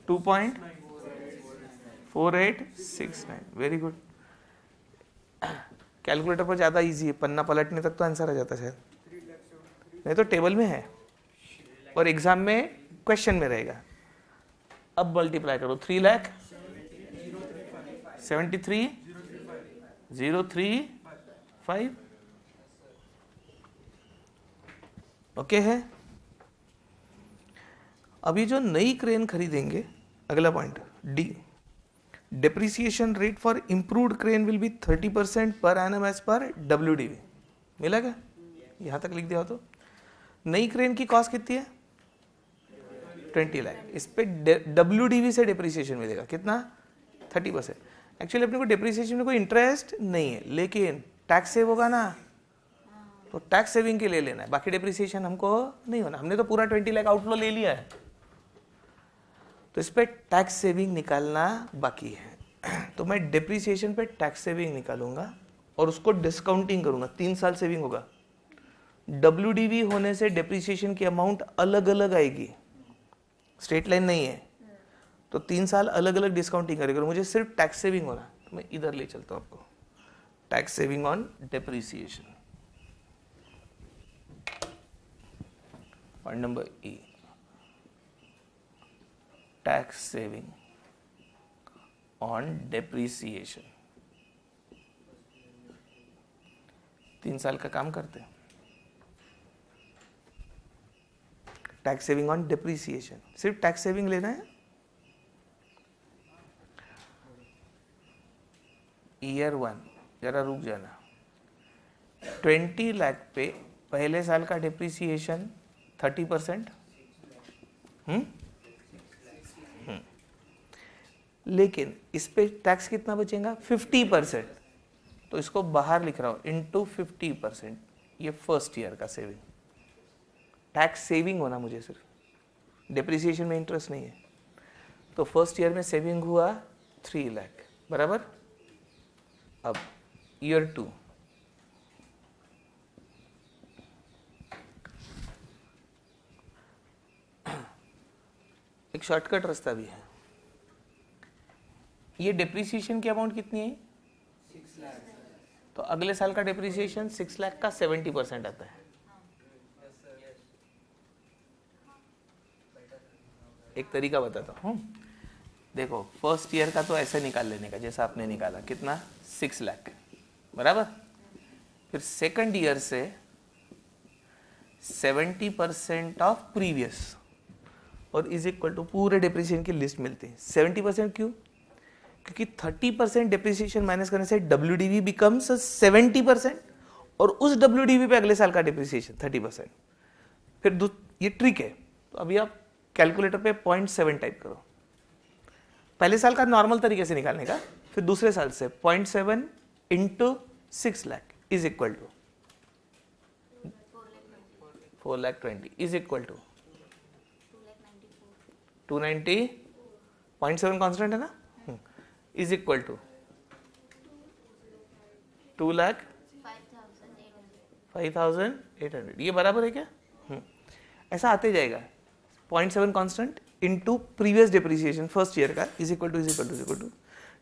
2.4869, वेरी गुड। कैलकुलेटर पर ज़्यादा इजी है, पन्ना पलटने तक तो आंसर आ जाता शायद, नहीं तो टेबल में है और एग्जाम में क्वेश्चन में रहेगा। अब मल्टीप्लाई करो, 3,73,035 ओके है। अभी जो नई क्रेन खरीदेंगे, अगला point D, depreciation rate for improved crane will B 30% per annum as per WDV। मिला क्या, यहां तक लिख दिया तो। नई क्रेन की कॉस्ट कितनी है, 20 लाख, इस पे WDV से डेप्रिसिएशन मिलेगा कितना, 30%। एक्चुअली अपने को डेप्रिसिएशन में कोई इंटरेस्ट नहीं है, लेकिन टैक्स सेव होगा ना, तो टैक्स सेविंग के लिए लेना है, बाकी डेप्रिसिएशन हमको नहीं होना। हमने तो पूरा 20 लाख आउटफ्लो ले लिया है, तो इस पे टैक्स सेविंग निकालना बाकी है। तो मैं डेप्रिसिएशन पे टैक्स सेविंग निकालूंगा और उसको डिस्काउंटिंग करूंगा, 3 साल सेविंग होगा। WDV होने से डेप्रिसिएशन की अमाउंट अलग अलग आएगी, स्ट्रेट लाइन नहीं है, तो 3 साल अलग अलग डिस्काउंटिंग करेगा। मुझे सिर्फ टैक्स सेविंग होना, तो मैं इधर ले चलता हूं आपको, tax saving on depreciation. Point number E, tax saving on depreciation. 3 साल का काम करते हैं, टैक्स सेविंग ऑन डेप्रिसिएशन, सिर्फ टैक्स सेविंग लेना है। ईयर 1, जरा रुक जाना, 20 लाख पे पहले साल का डेप्रिसिएशन 30%, लेकिन इस पे टैक्स कितना बचेगा, 50%। तो इसको बाहर लिख रहा हूं, इंटू 50%, ये फर्स्ट ईयर का सेविंग। टैक्स सेविंग होना मुझे, सिर्फ डेप्रिसिएशन में इंटरेस्ट नहीं है। तो फर्स्ट ईयर में सेविंग हुआ 3 लाख, बराबर। अब ईयर 2, एक शॉर्टकट रास्ता भी है। ये डेप्रिसिएशन की अमाउंट कितनी है, 6 लाख। तो अगले साल का डेप्रिसिएशन 6 लाख का 70% आता है। एक तरीका बताता हूँ, देखो फर्स्ट ईयर का तो ऐसे निकाल लेने का जैसा आपने निकाला, कितना, 6 लाख, बराबर। फिर सेकंड ईयर से 70% ऑफ प्रीवियस और इज इक्वल टू पूरे डेप्रिसिएशन की लिस्ट मिलती है। 70% क्यों, क्योंकि 30% डेप्रिसिएशन माइनस करने से WDV बिकम्स 70% और उस WDV पे अगले साल का डेप्रिसिएशन 30%। फिर ये ट्रिक है, तो अभी आप कैलकुलेटर पे 0.7 टाइप करो, पहले साल का नॉर्मल तरीके से निकालने का, फिर दूसरे साल से 0.7 into 6 lakh is equal to 4,20,000 is equal to 290.7 constant है ना, इज इक्वल टू 2,05,800। ये बराबर है क्या? ऐसा आते जाएगा। 0.7 constant into previous depreciation first year का इज इक्वल टू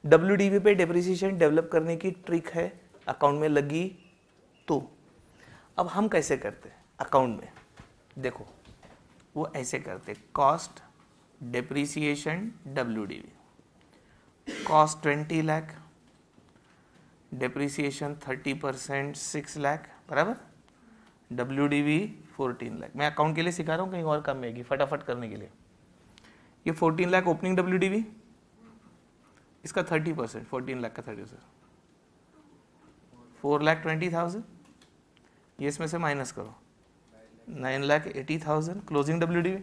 WDV पे डिप्रिसिएशन डेवलप करने की ट्रिक है, अकाउंट में लगी तो। अब हम कैसे करते हैं अकाउंट में, देखो वो ऐसे करते, cost depreciation WDV, cost 20 lakh, depreciation 30% 6 lakh बराबर, WDV 14 लाख। मैं अकाउंट के लिए सिखा रहा हूँ, कहीं और कम आएगी फटाफट करने के लिए। ये 14 लाख ओपनिंग WDV, इसका 30%, 14 लाख का 30%, 4,20,000, ये इसमें से माइनस करो, 9,80,000 closing WDV,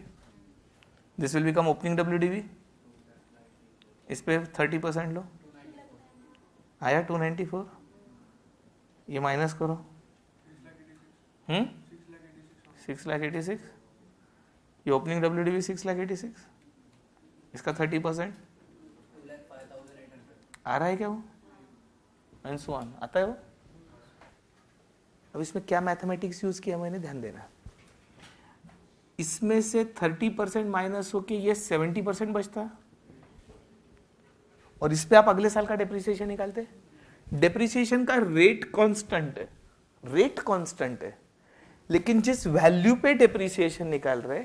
this will become opening WDV, इस पे 30% लो, आया 294, ये माइनस करो, 6,86,000, ये ओपनिंग WDV 6,86,000, इसका 30%, आ रहा है क्या वो, एंड सो ऑन, आता है वो। अब इसमें क्या मैथमेटिक्स यूज किया मैंने, ध्यान देना, इसमें से 30% माइनस होके ये 70% बचता है, और इस पे आप अगले साल का डेप्रिसिएशन निकालते। डेप्रिसिएशन का रेट कांस्टेंट है, रेट कांस्टेंट है, लेकिन जिस वैल्यू पे डेप्रिसिएशन निकाल रहे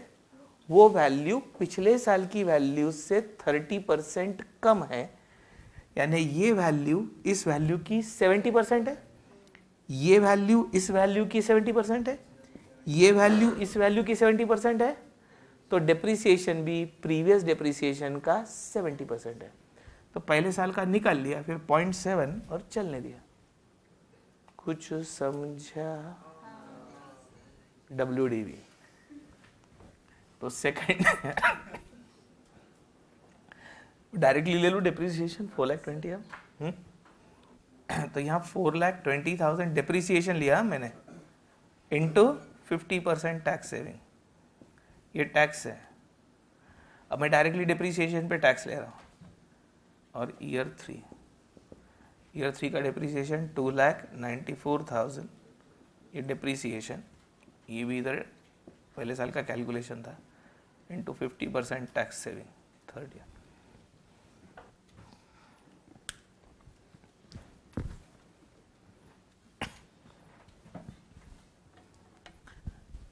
वो वैल्यू पिछले साल की वैल्यू से 30% कम है, यानी ये वैल्यू इस वैल्यू की 70% है, ये वैल्यू इस वैल्यू की 70% है, ये वैल्यू इस वैल्यू की 70% है, तो डेप्रिसिएशन भी प्रीवियस डेप्रिसिएशन का 70% है। तो पहले साल का निकाल लिया, फिर 0.7 और चलने दिया। कुछ समझा? WDV तो सेकंड डायरेक्टली ले लो डेप्रिसिएशन 4,20,000 तो यहाँ 4,20,000 डेप्रिसिएशन लिया मैंने इनटू 50% टैक्स सेविंग, ये टैक्स है। अब मैं डायरेक्टली डेप्रिसिएशन पे टैक्स ले रहा हूँ, और ईयर 3 का डेप्रिसिएशन 2,94,000, ये डेप्रिसिएशन, ये भी इधर पहले साल का कैलकुलेशन था, into 50% tax saving third year.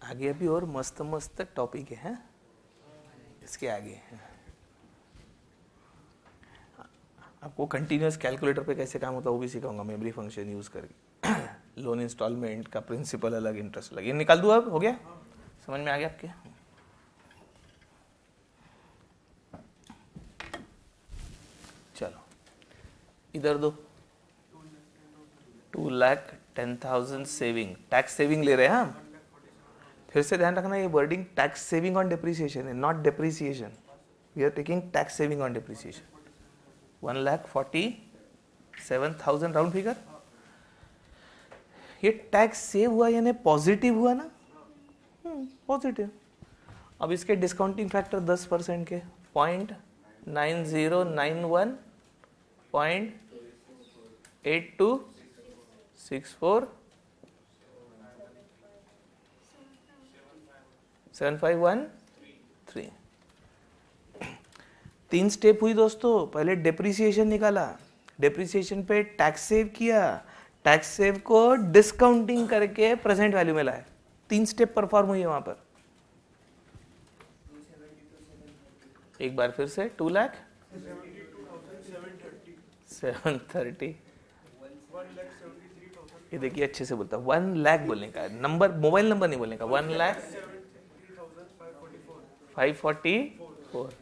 आगे अभी और मस्त मस्त टॉपिक है, इसके आगे आपको कंटिन्यूअस कैलकुलेटर पे कैसे काम होता है वो भी सिखाऊंगा, मेमोरी फंक्शन यूज करके। लोन इंस्टॉलमेंट का प्रिंसिपल अलग, इंटरेस्ट अलग, ये निकाल दूँ। अब हो गया, समझ में आ गया आपके? चलो इधर दो, 2,10,000 सेविंग, टैक्स सेविंग ले रहे हैं हम। फिर से ध्यान रखना, ये wording tax saving on depreciation है, not depreciation. We are taking tax saving on depreciation. 1,47,000 round figure, ये टैक्स सेव हुआ यानी पॉजिटिव हुआ ना, पॉजिटिव। अब इसके डिस्काउंटिंग फैक्टर 10% के 0.9091, 0.8264, 7,513। 3 स्टेप हुई दोस्तों। पहले डेप्रिसिएशन निकाला, डेप्रिसिएशन पे टैक्स सेव किया, टैक्स सेव को डिस्काउंटिंग करके प्रेजेंट वैल्यू में लाए। 3 स्टेप परफॉर्म हुई है वहां पर। एक बार फिर से 2,730, ये देखिए अच्छे से बोलता, 1 लाख बोलने का नंबर, मोबाइल नंबर नहीं बोलने का, 1,73,544।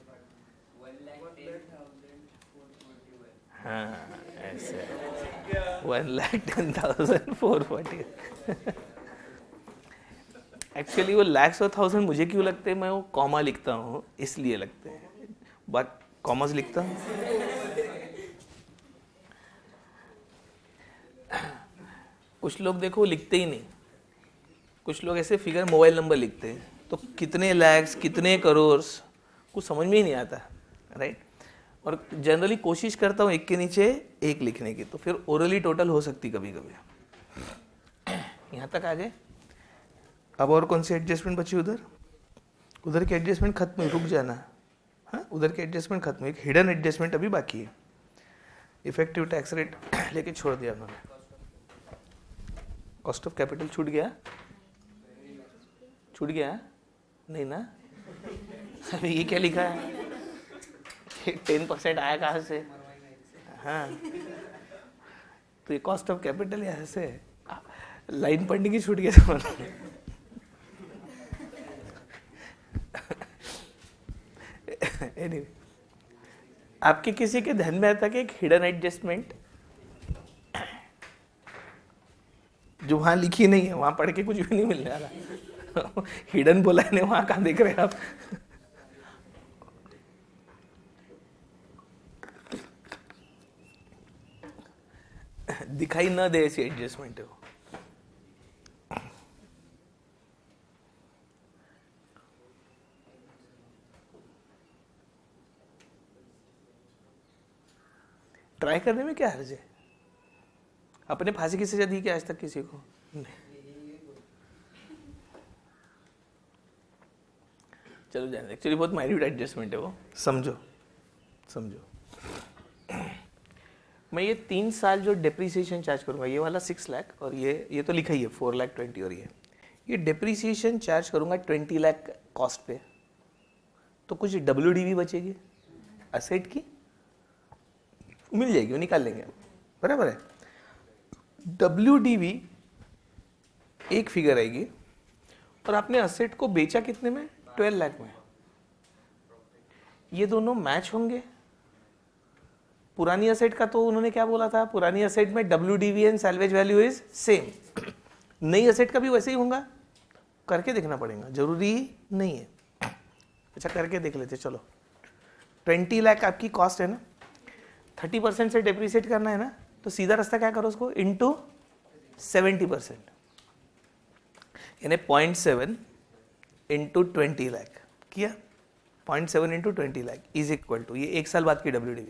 हाँ ऐसे 1,10,440। एक्चुअली वो लैक्स और थाउजेंड मुझे क्यों लगते हैं, मैं वो कॉमा लिखता हूँ इसलिए लगते हैं, बट कॉमर्स लिखता हूँ। कुछ लोग देखो लिखते ही नहीं, कुछ लोग ऐसे फिगर मोबाइल नंबर लिखते हैं, तो कितने लैक्स कितने करोड़ कुछ समझ में ही नहीं आता, राइट। और जनरली कोशिश करता हूँ एक के नीचे एक लिखने की, तो फिर ओरली टोटल हो सकती कभी कभी। यहाँ तक आ गए। अब और कौन सी एडजस्टमेंट बची उधर? उधर की एडजस्टमेंट खत्म हुई, रुक जाना। हाँ, उधर की एडजस्टमेंट खत्म हुई, एक हिडन एडजस्टमेंट अभी बाकी है। इफेक्टिव टैक्स रेट लेके छोड़ दिया उन्होंने। कॉस्ट ऑफ कैपिटल छूट गया? छूट गया नहीं ना? अभी ये क्या लिखा है? 10% आया कहाँ से? हाँ, तो ये कॉस्ट ऑफ कैपिटल यहाँ से लाइन पढ़ने की छूट गया तुम्हारा। anyway, आपके किसी के ध्यान में आता कि एक हिडन एडजस्टमेंट जो वहां लिखी नहीं है, वहां पढ़ के कुछ भी नहीं मिलने वाला। हिडन बोला है, वहां कहाँ देख रहे हैं आप? दिखाई न दे ऐसी एडजस्टमेंट है वो। ट्राई करने में क्या हर्ज है? अपने फांसी की सजा दी क्या आज तक किसी को? नहीं। चलो जाने, एक्चुअली बहुत माइन्यूट एडजस्टमेंट है वो, समझो समझो। मैं ये 3 साल जो डेप्रीसिएशन चार्ज करूंगा, ये वाला 6 लाख, और ये तो लिखा ही है 4,20,000, और ये डेप्रीसिएशन चार्ज करूंगा 20 लाख कॉस्ट पे, तो कुछ WDV बचेगी असेट की, मिल जाएगी, वो निकाल लेंगे, बराबर है। WDV एक फिगर आएगी, और आपने असेट को बेचा कितने में? 12 लाख में। ये दोनों मैच होंगे। पुरानी असेट का तो उन्होंने क्या बोला था? पुरानी असेट में WDV and salvage value is same. नई असेट का भी वैसे ही होगा? करके देखना पड़ेगा, जरूरी नहीं है। अच्छा, करके देख लेते चलो। 20 लाख आपकी कॉस्ट है ना, 30% से डेप्रीशिएट करना है ना, तो सीधा रास्ता क्या करो उसको, इंटू 70%, यानी 0.7 इंटू 20 लाख किया। 0.7 into 20 lakh is equal to, ये 1 साल बाद की WDV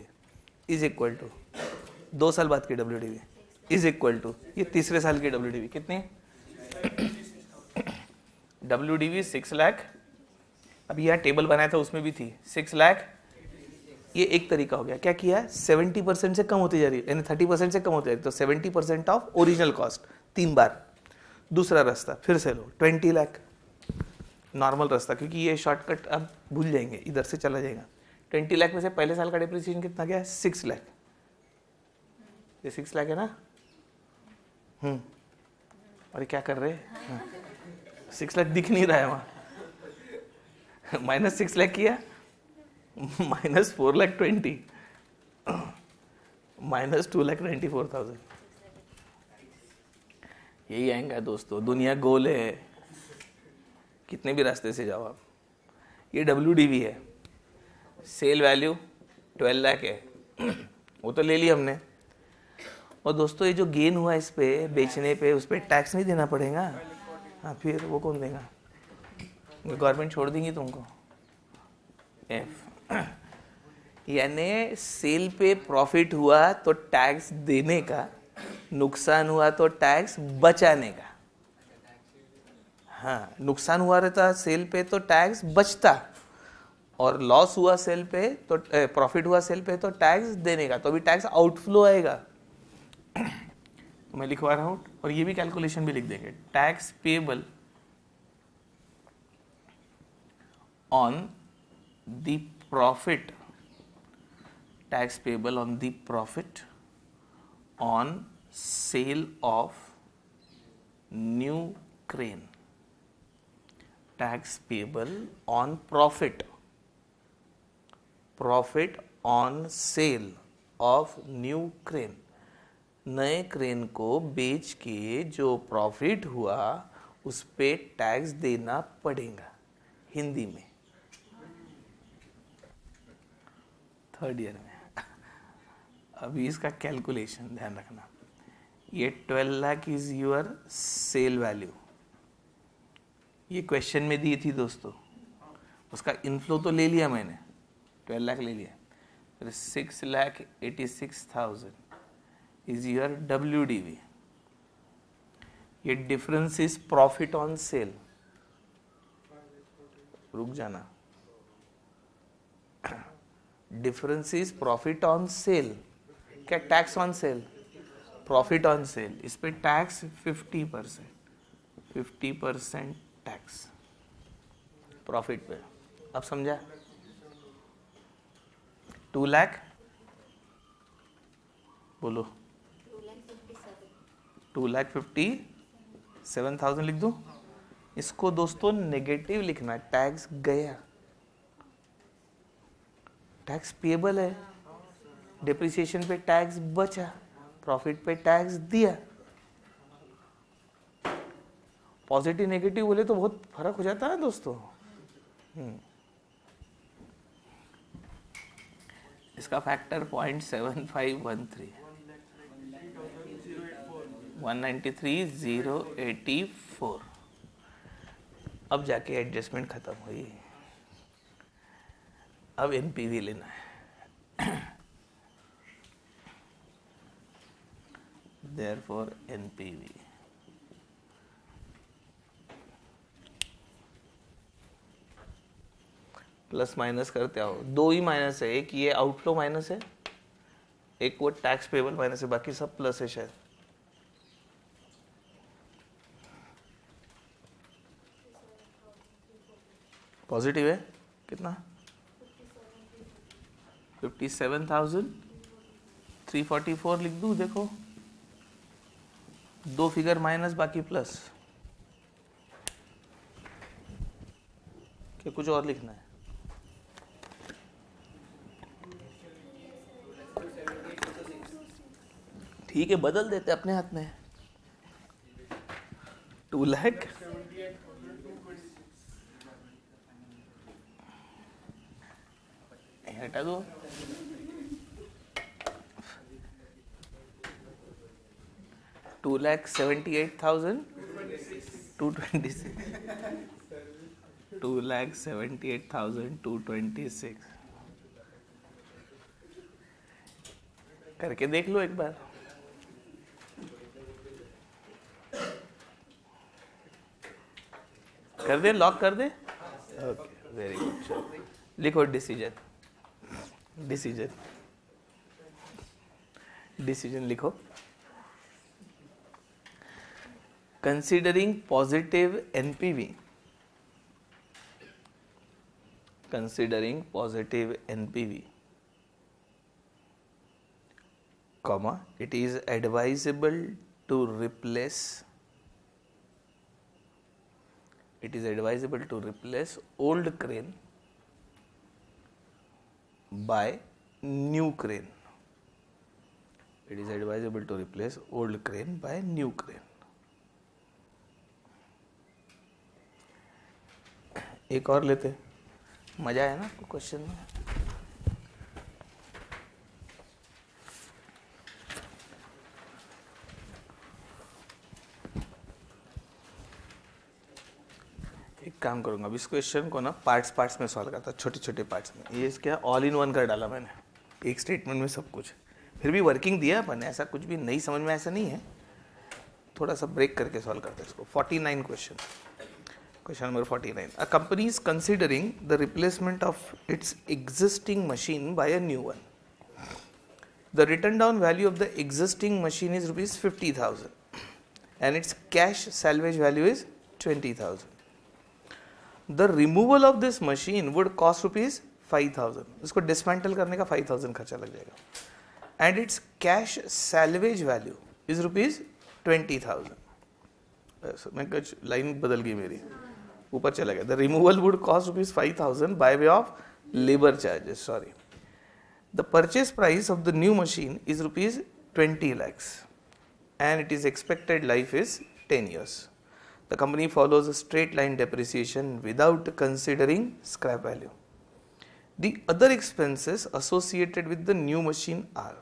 इज इक्वल टू 2 साल बाद की WDV इज इक्वल टू ये तीसरे साल की WDV कितनी? WDV 6 लाख। अभी यहाँ टेबल बनाया था उसमें भी थी 6 लाख। ये एक तरीका हो गया, क्या किया? 70% से कम होती जा रही है, यानी 30% से कम होती जा रही है, तो 70% ऑफ ओरिजिनल कॉस्ट 3 बार। दूसरा रास्ता फिर से लो, 20 लाख नॉर्मल रास्ता, क्योंकि ये शॉर्टकट अब भूल जाएंगे, इधर से चला जाएगा। 20 लाख में से पहले साल का डिप्रिसिएशन कितना गया? 6 लाख। ये 6 लाख है ना? और क्या कर रहे हैं? 6 लाख दिख नहीं रहा है वहां। माइनस 6 लाख किया, माइनस 4,20,000, माइनस 2,94,000। यही आएगा दोस्तों, दुनिया गोल है, कितने भी रास्ते से जाओ आप। ये WDV है, सेल वैल्यू 12 लाख है, वो तो ले लिया हमने। और दोस्तों ये जो गेन हुआ इस पे बेचने पे, उस पर टैक्स नहीं देना पड़ेगा। हाँ, फिर वो कौन देगा? गवर्नमेंट छोड़ देंगी तुमको। यानी सेल पे प्रॉफिट हुआ तो टैक्स देने का, नुकसान हुआ तो टैक्स बचाने का। हाँ, नुकसान हुआ रहता सेल पे तो टैक्स बचता, और लॉस हुआ सेल पे तो प्रॉफिट हुआ सेल पे तो टैक्स देने का, तो अभी टैक्स आउटफ्लो आएगा। मैं लिखवा रहा हूं, और ये भी कैलकुलेशन भी लिख देंगे। Tax payable on the profit, tax payable on the profit on cell of new crane, tax payable on profit, profit on cell of new crane. नए क्रेन को बेच के जो प्रॉफिट हुआ उस पे टैक्स देना पड़ेगा, हिंदी में, 3rd ईयर में। अभी इसका कैलकुलेशन ध्यान रखना। ये 12 lakh is your sale value, ये क्वेश्चन में दी थी दोस्तों, उसका इनफ्लो तो ले लिया मैंने, 12 लाख ले लिया, फिर 6,86,000 इज योर WDV. ये difference is profit on sale. रुक जाना, difference is profit on sale. क्या tax on sale? Profit on sale. इस पे टैक्स 50% टैक्स प्रॉफिट पे. अब समझा? 2 लाख बोलो, 2,57,000 लिख दो. इसको दोस्तों नेगेटिव लिखना है. टैक्स गया, टैक्स पेबल है, डिप्रिसिएशन पे टैक्स बचा, प्रॉफिट पे टैक्स दिया. पॉजिटिव नेगेटिव बोले तो बहुत फर्क हो जाता है दोस्तों. इसका फैक्टर 0.7513, 193,084. अब जाके एडजस्टमेंट खत्म हुई. अब एनपीवी लेना है. Therefore NPV प्लस माइनस करते आओ. 2 ही माइनस है, एक ये आउटफ्लो माइनस है, एक वो टैक्स पेबल माइनस है, बाकी सब प्लस है शायद. पॉजिटिव है कितना? 57,344 लिख दूं. देखो 2 फिगर माइनस बाकी प्लस. क्या कुछ और लिखना है? ठीक है, बदल देते अपने हाथ में. 2 लाख हटा दो. 2,78,226. 2,78,226 करके देख लो एक बार. कर दे, लॉक कर दे. Okay, very good. लिखो डिसीजन. डिसीजन लिखो. Considering positive NPV, comma, it is advisable to replace old crane by new crane. It is advisable to replace old crane by new crane. एक और लेते, मजा है ना क्वेश्चन में. एक काम करूंगा, अब इस क्वेश्चन को ना पार्ट्स में सॉल्व करता, छोटे पार्ट्स में. ये क्या ऑल इन वन कर डाला मैंने, एक स्टेटमेंट में सब कुछ. फिर भी वर्किंग दिया अपन, ऐसा कुछ भी नहीं समझ में ऐसा नहीं है. थोड़ा सा ब्रेक करके सॉल्व करते हैं इसको. 49 question. Question number 49. A company is considering the replacement of its existing machine by a new one. The written down value of the existing machine is rupees 50,000 and its cash salvage value is 20,000. The removal of this machine would cost rupees 5,000. इसको dismantle करने का 5,000 खर्चा लग जाएगा. And its cash salvage value is rupees 20,000. मैं कुछ line बदल गई मेरी, ऊपर चला गया. The removal would cost rupees 5,000 by way of labour charges. Sorry, the purchase price of the new machine is rupees 20 lakhs and it is expected life is 10 years. The company follows a straight line depreciation without considering scrap value. The other expenses associated with the new machine are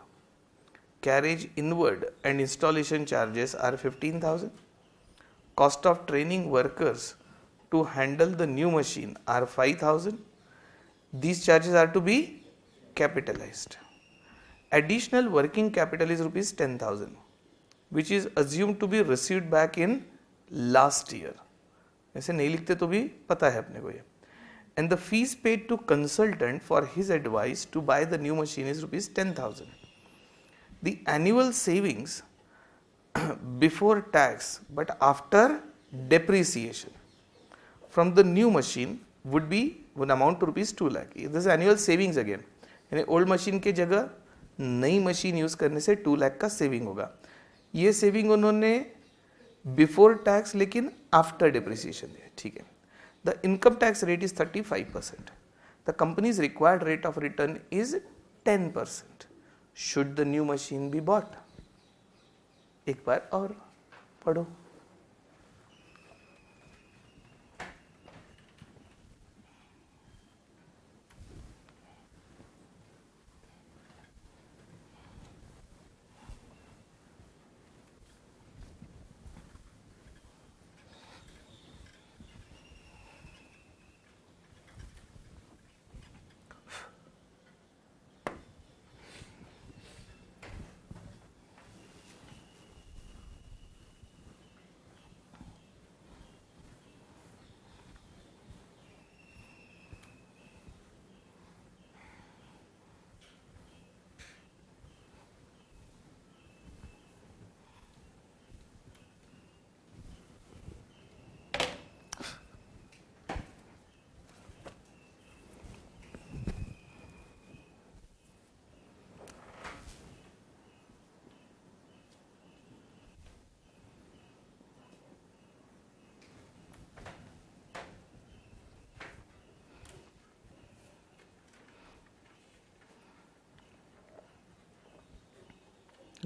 carriage inward and installation charges are 15,000. Cost of training workers to handle the new machine are 5,000. These charges are to be capitalized. Additional working capital is rupees 10,000, which is assumed to be received back in last year. ऐसे नहीं लिखते तो भी पता है अपने को ये. And the fees paid to consultant for his advice to buy the new machine is rupees 10,000. The annual savings before tax but after depreciation from the new machine would amount to rupees 2 lakh. This is annual savings again. यानी old machine के जगह नई machine use करने से 2 लाख का saving होगा. ये saving उन्होंने बिफोर टैक्स लेकिन आफ्टर डिप्रिसिएशन दिया. ठीक है. The income tax rate is 35%. The companies required rate of return is 10%. Should the new machine be bought? एक बार और पढ़ो.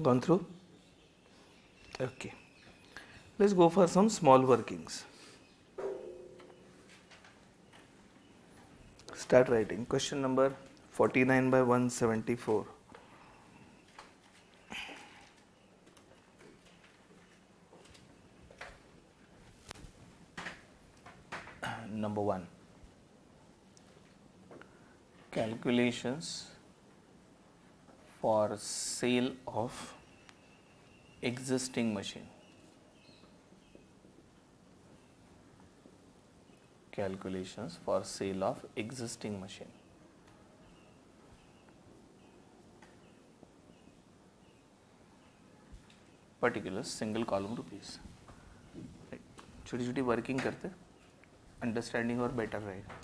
Gone through? Okay. Let's go for some small workings. Start writing. Question number 49 by 174. Number 1. Calculations for sale of existing machine. Calculations for sale of existing machine. Particulars single column rupees. छोटी छोटी working करते understanding और better रहेगा.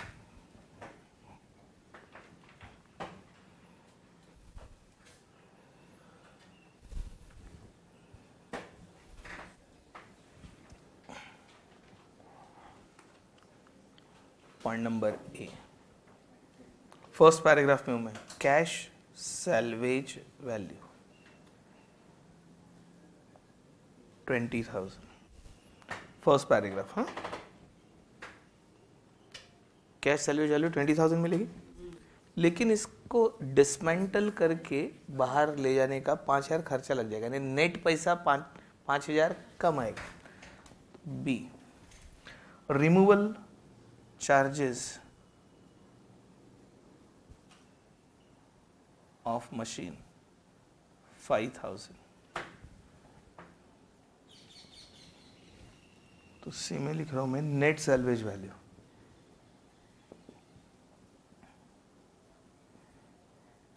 Point number A, first paragraph में हूं मैं. Cash salvage value 20,000. First paragraph. हाँ, cash salvage value 20,000 मिलेगी, लेकिन इसको डिसमेंटल करके बाहर ले जाने का 5,000 खर्चा लग जाएगा, यानी नेट पैसा 5,000 कम आएगा. B, removal charges of machine 5,000. तो सी में लिख रहा हूं मैं net salvage value.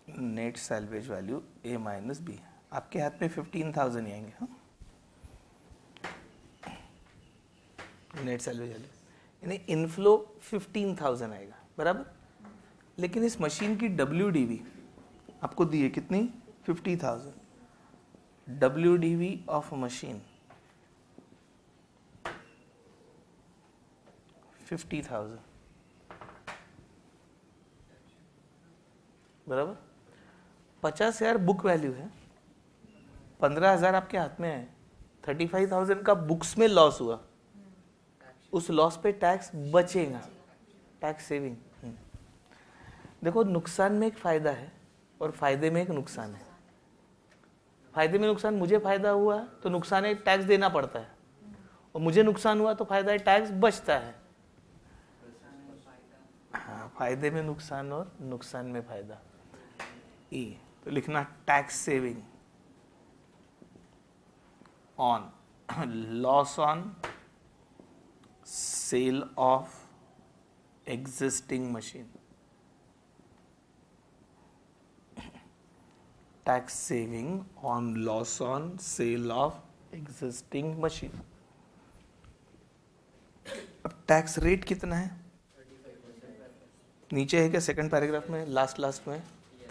Net salvage value A minus B. आपके हाथ में 15,000 ही आएंगे. हाँ, नेट सैल्वेज वैल्यू यानी इनफ्लो 15,000 आएगा, बराबर. लेकिन इस मशीन की WDV आपको दी है कितनी? 50,000. WDV ऑफ मशीन 50,000, बराबर. 50,000 बुक वैल्यू है, 15,000 आपके हाथ में है. 35,000 का बुक्स में लॉस हुआ, उस लॉस पे टैक्स बचेगा, टैक्स सेविंग. देखो, नुकसान में एक फायदा है और फायदे में एक नुकसान है. फायदे में नुकसान, मुझे फायदा हुआ तो नुकसान है टैक्स देना पड़ता है, और मुझे नुकसान हुआ तो फायदा है टैक्स बचता है. फायदे में नुकसान और नुकसान में फायदा। ई तो लिखना tax saving on loss on sale of existing machine, tax saving on loss on sale of existing machine। अब टैक्स रेट कितना है नीचे है क्या सेकंड पैराग्राफ में लास्ट में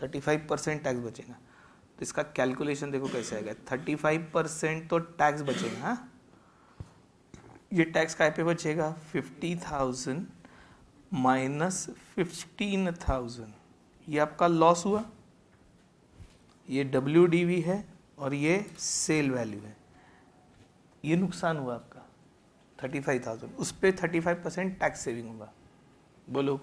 35% टैक्स बचेगा। तो इसका कैलकुलेशन देखो कैसे आएगा। 35% तो टैक्स बचेगा। हाँ ये टैक्स काय पे बचेगा 50,000 माइनस 15,000 ये आपका लॉस हुआ। ये WDV है और ये सेल वैल्यू है। ये नुकसान हुआ आपका 35,000 उस पर 35% टैक्स सेविंग होगा। बोलो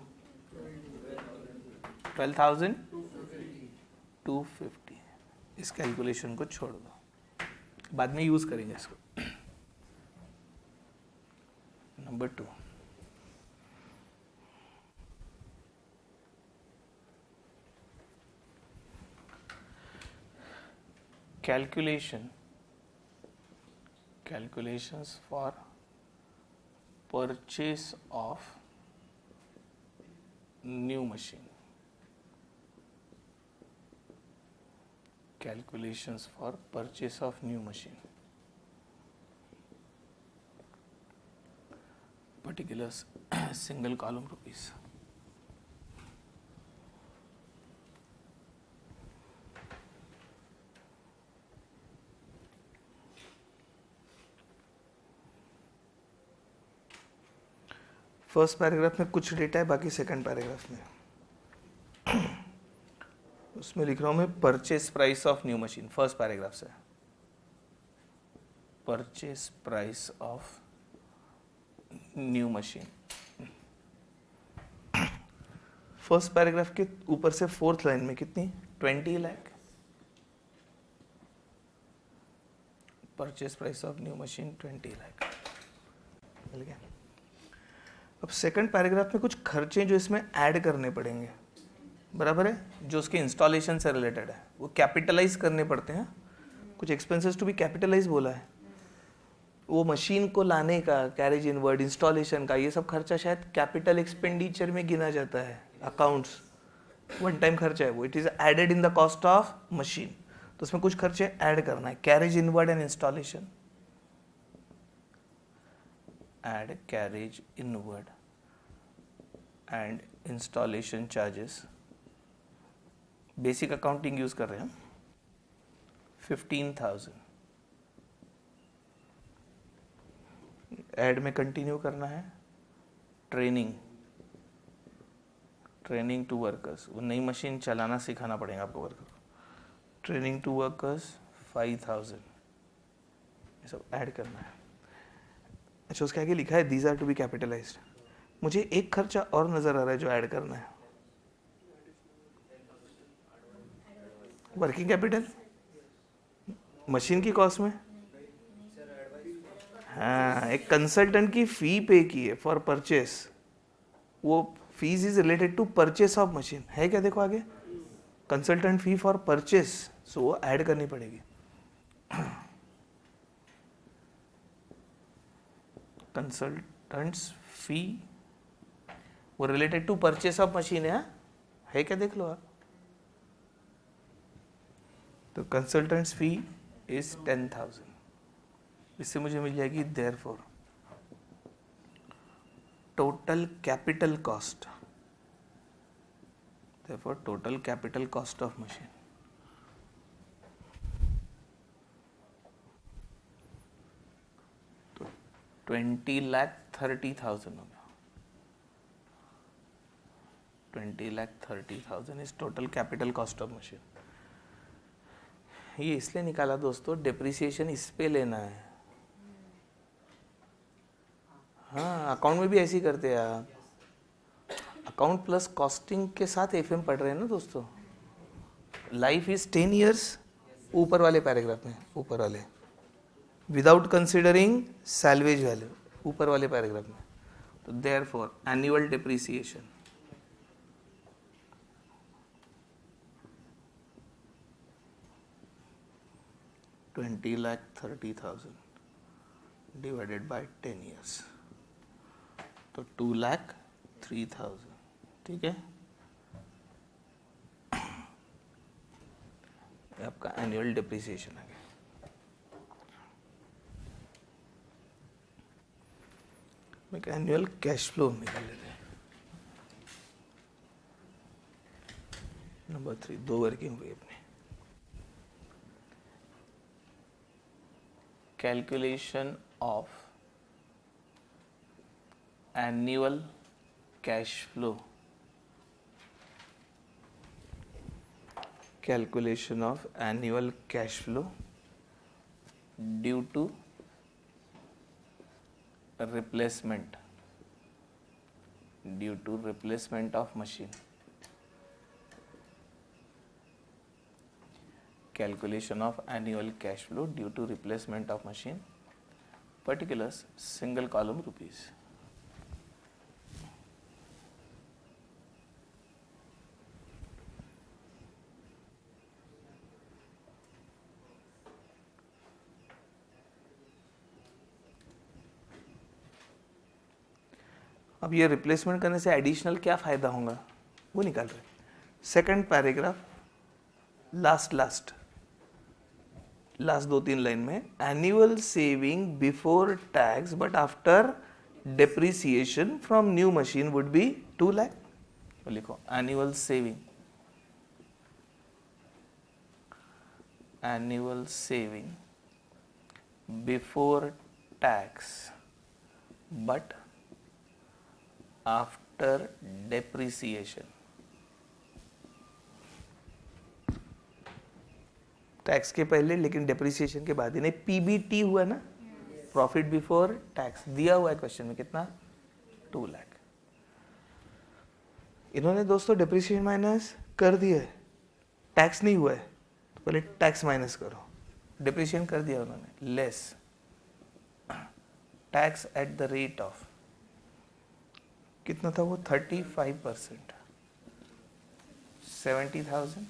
12,250। इस कैलकुलेशन को छोड़ दो बाद में यूज करेंगे इसको। Number 2 calculations for purchase of new machine। Calculations for purchase of new machine, particulars single column rupees। First paragraph में कुछ डेटा है, बाकी सेकंड पैराग्राफ में उसमें लिख रहा हूं मैं purchase price of new machine. First paragraph से purchase price of new machine. First paragraph के ऊपर से फोर्थ लाइन में कितनी 20 lakh purchase price of new machine 20 lakh मिल गया। अब सेकंड पैराग्राफ में कुछ खर्चे जो इसमें ऐड करने पड़ेंगे, बराबर है, जो उसके इंस्टॉलेशन से रिलेटेड है, वो कैपिटलाइज करने पड़ते हैं। कुछ एक्सपेंसेस टू बी कैपिटलाइज बोला है। वो मशीन को लाने का, कैरेज इनवर्ड, इंस्टॉलेशन का, ये सब खर्चा शायद कैपिटल एक्सपेंडिचर में गिना जाता है। अकाउंट्स वन टाइम खर्चा है वो, it is added in the cost of machine. तो उसमें कुछ खर्चे ऐड करना है। Carriage inward and installation, add carriage inward and installation charges। Basic accounting use कर रहे हैं 15,000। ऐड में कंटिन्यू करना है ट्रेनिंग टू वर्कर्स। वो नई मशीन चलाना सिखाना पड़ेगा आपको वर्कर को। ट्रेनिंग टू वर्कर्स 5,000 ये सब ऐड करना है। अच्छा उसके आगे लिखा है these are to be capitalized. मुझे एक खर्चा और नजर आ रहा है जो ऐड करना है, वर्किंग कैपिटल मशीन की कॉस्ट में। हाँ एक कंसल्टेंट की फी पे की है फॉर परचेस, वो fees is related to purchase of machine है क्या। देखो आगे consultant fee for purchase, so वो ऐड करनी पड़ेगी। कंसल्टेंट्स फी वो related to purchase of machine है क्या, देख लो आप। तो कंसल्टेंट्स फी इज 10,000। इससे मुझे मिल जाएगी therefore total capital cost, therefore total capital cost of machine तो 20,30,000 हो गया। 20,30,000 is total capital cost of machine. ये इसलिए निकाला दोस्तों, डेप्रिसिएशन इस पे लेना है। हाँ अकाउंट में भी ऐसे ही करते हैं आप। अकाउंट प्लस कॉस्टिंग के साथ एफएम पढ़ रहे हैं ना दोस्तों। लाइफ इज 10 years ऊपर वाले पैराग्राफ में, ऊपर वाले विदाउट कंसिडरिंग सैल्वेज वैल्यू ऊपर वाले पैराग्राफ में। तो therefore annual depreciation 20,30,000 divided by 10 years, तो 2,03,000, ठीक है। ये आपका एनुअल डिप्रिसिएशन आ गया। एक एनुअल कैश फ्लो निकाल लेते हैं। नंबर 3, 2 वर्किंग हुई अपने। Calculation of annual cash flow, calculation of annual cash flow due to replacement of machine. Calculation of annual cash flow due to replacement of machine. Particulars, single column rupees. अब ये replacement करने से additional क्या फायदा होगा वो निकाल रहे। सेकंड पैराग्राफ, लास्ट 2-3 लाइन में, annual saving before tax but after depreciation from new machine would be 2 lakh. तो लिखो annual saving before tax but after depreciation, tax के पहले लेकिन डेप्रिसिएशन के बाद, यानी पीबीटी हुआ ना, प्रॉफिट बिफोर टैक्स दिया हुआ है क्वेश्चन में, कितना 2 लाख। इन्होंने दोस्तों डेप्रिसिएशन माइनस कर दिया है, टैक्स नहीं हुआ है, तो पहले टैक्स माइनस करो। डेप्रिसिएशन कर दिया उन्होंने, less tax at the rate of, कितना था वो, 35%, 70,000।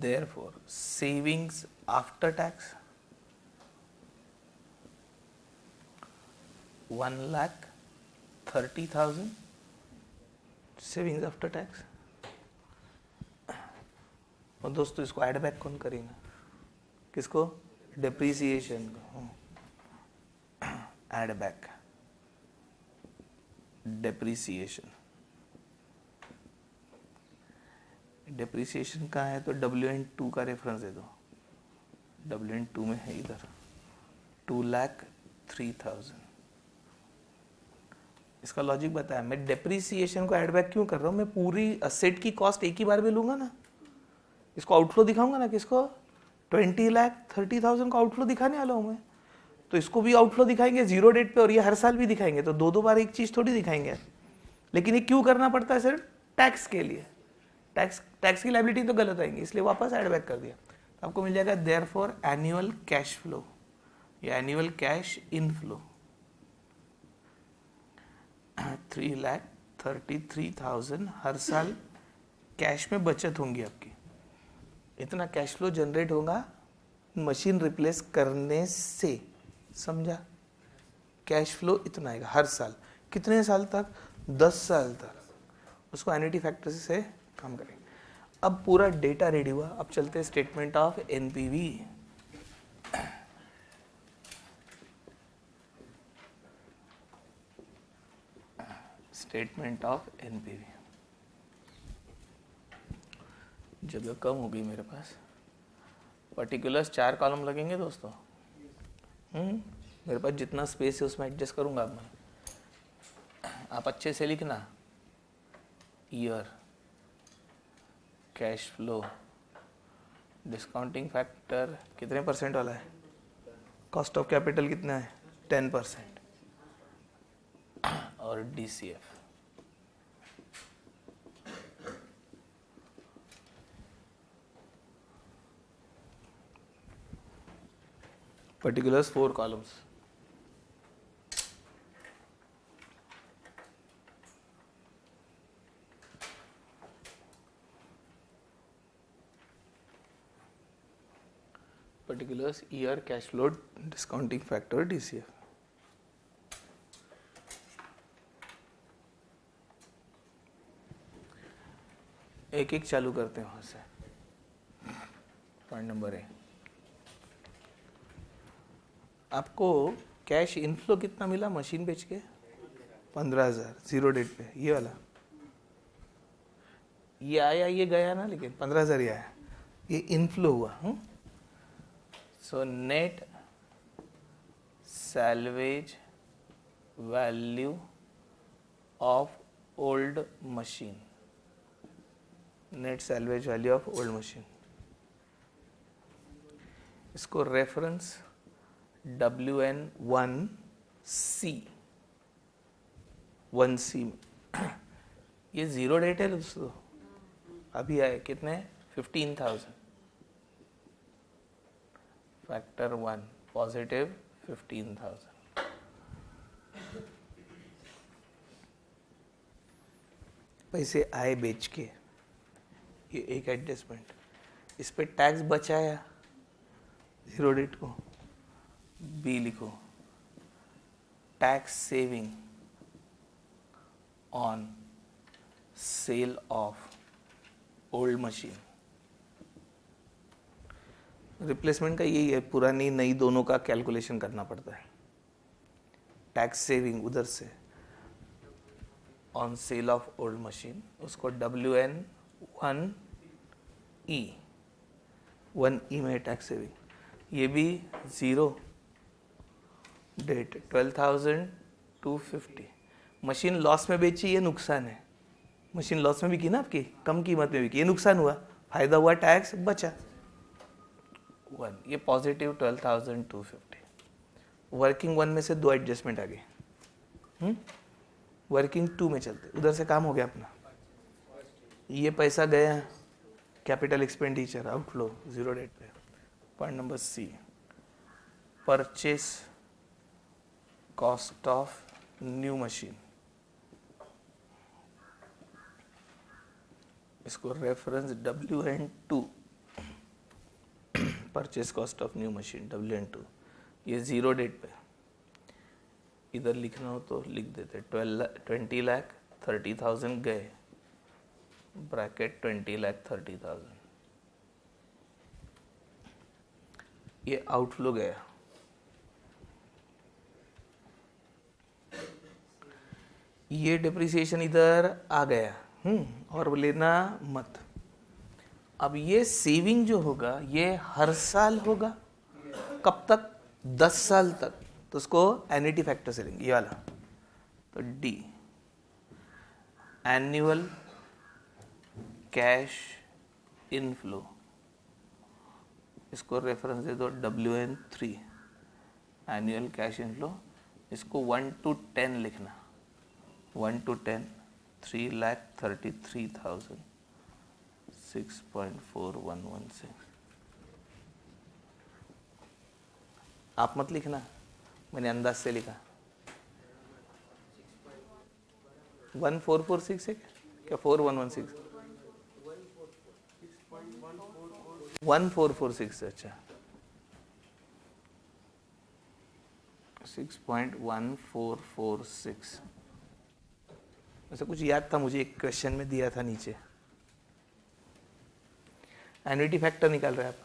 Therefore, savings after tax 1,30,000, savings after tax. और दोस्तों इसको ऐड बैक कौन करेगा, किसको, डेप्रिसिएशन को, ऐड बैक डेप्रिसिएशन। डेप्रिसिएशन कहाँ है, तो WN2 का रेफरेंस दे दो, WN2 में है इधर 2,03,000। इसका लॉजिक बताया, मैं डेप्रिसिएशन को ऐड बैक क्यों कर रहा हूँ, मैं पूरी असेट की कॉस्ट एक ही बार में लूंगा ना, इसको आउटफ्लो दिखाऊंगा ना, किसको, 20,30,000 का आउटफ्लो दिखाने वाला हूँ मैं, तो इसको भी आउटफ्लो दिखाएंगे जीरो डेट पे, और ये हर साल भी दिखाएंगे, तो 2-2 बार एक चीज थोड़ी दिखाएंगे। लेकिन ये क्यों करना पड़ता है, सिर्फ टैक्स के लिए, टैक्स की लायबिलिटी तो गलत आएंगी, इसलिए वापस ऐड बैक कर दिया। तो आपको मिल जाएगा देयरफॉर एनुअल कैश फ्लो या एनुअल कैश इनफ्लो 3,33,000 हर साल कैश में बचत होंगी आपकी। इतना कैश फ्लो जनरेट होगा मशीन रिप्लेस करने से, समझा, कैश फ्लो इतना आएगा हर साल। कितने साल तक, 10 साल तक। उसको एन्युटी फैक्टर से काम करेंगे। अब पूरा डेटा रेडी हुआ, अब चलते हैं statement of NPV. Statement of NPV, जगह कम हो गई मेरे पास, पर्टिकुलर्स 4 कॉलम लगेंगे दोस्तों। मेरे पास जितना स्पेस है उसमें एडजस्ट करूंगा अब मैं। आप अच्छे से लिखना, year, cash flow, discounting factor कितने % वाला है, कॉस्ट ऑफ कैपिटल कितना है, 10%, और DCF। Particulars 4 columns. Particulars year cash flow discounting factor DCF। एक एक चालू करते हैं वहां से। पॉइंट नंबर ए, आपको कैश इनफ्लो कितना मिला मशीन बेच के? 15,000 जीरो डेट पे, ये वाला। ये आया ये गया ना, लेकिन 15,000 ये आया, ये इनफ्लो हुआ। So net salvage value of old machine, net salvage value of old machine, इसको रेफरेंस WN1C 1C। ये जीरो डेट है दोस्तों, अभी आए कितने? 15,000। Factor 1 positive 15,000। पैसे आए बेच के, ये एक एडजस्टमेंट। इस पे टैक्स बचाया, जीरो डेट को बी लिखो, tax saving on sale of old machine. Replacement का यही है, पुरानी नई दोनों का कैलकुलेशन करना पड़ता है। टैक्स सेविंग उधर से on sale of old machine, उसको WN1E 1E में टैक्स सेविंग। ये भी जीरो डेट 12,250। मशीन लॉस में बेची, ये नुकसान है। मशीन लॉस में बिकी ना आपकी, कम कीमत में बिकी, ये नुकसान हुआ, फायदा हुआ, टैक्स बचा 1। ये पॉजिटिव 12,250। वर्किंग 1 में से 2 एडजस्टमेंट आ गए। वर्किंग 2 में चलते, उधर से काम हो गया अपना। ये पैसा गया capital expenditure outflow zero date पे। Point number C, purchase cost of new machine, इसको reference WN2 purchase cost of new machine WN2। ये जीरो डेट पे, इधर लिखना हो तो लिख देते। 20 लाख 30,000 गए, ब्रैकेट 20 लाख 30,000। ये आउटफ्लो गया। ये डिप्रिसिएशन इधर आ गया, और लेना मत। अब ये सेविंग जो होगा ये हर साल होगा, कब तक? 10 साल तक, तो उसको एन्युटी फैक्टर से लेंगे, ये वाला। तो D, एनुअल कैश इनफ्लो, इसको रेफरेंस दे दो WN3 एनुअल कैश इनफ्लो। इसको 1 to 10 लिखना, 1 to 10 3,33,000 6.4116। आप मत लिखना, मैंने अंदाज से लिखा। 1446 है क्या? 4116 1446। अच्छा 6.1446। ऐसा कुछ याद था मुझे, एक क्वेश्चन में दिया था नीचे। एन्युटी फैक्टर निकाल रहे हैं आप।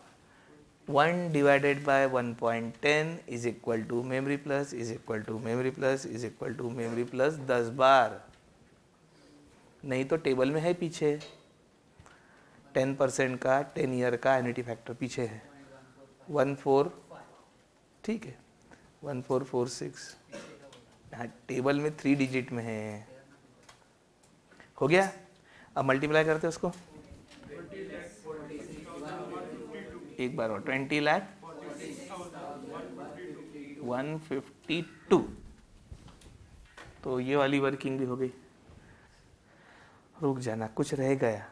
1 divided by 1.10 is equal to memory plus is equal to memory plus is equal to memory plus 10 बार। नहीं तो टेबल में है पीछे 10% का 10 ईयर का एन्युटी फैक्टर पीछे है 14, ठीक है 1446। यहाँ टेबल में 3 डिजिट में है। हो गया? अब मल्टीप्लाई करते हैं उसको एक बार और। 20 लाख 152। तो ये वाली वर्किंग भी हो गई। रुक जाना, कुछ रह गया।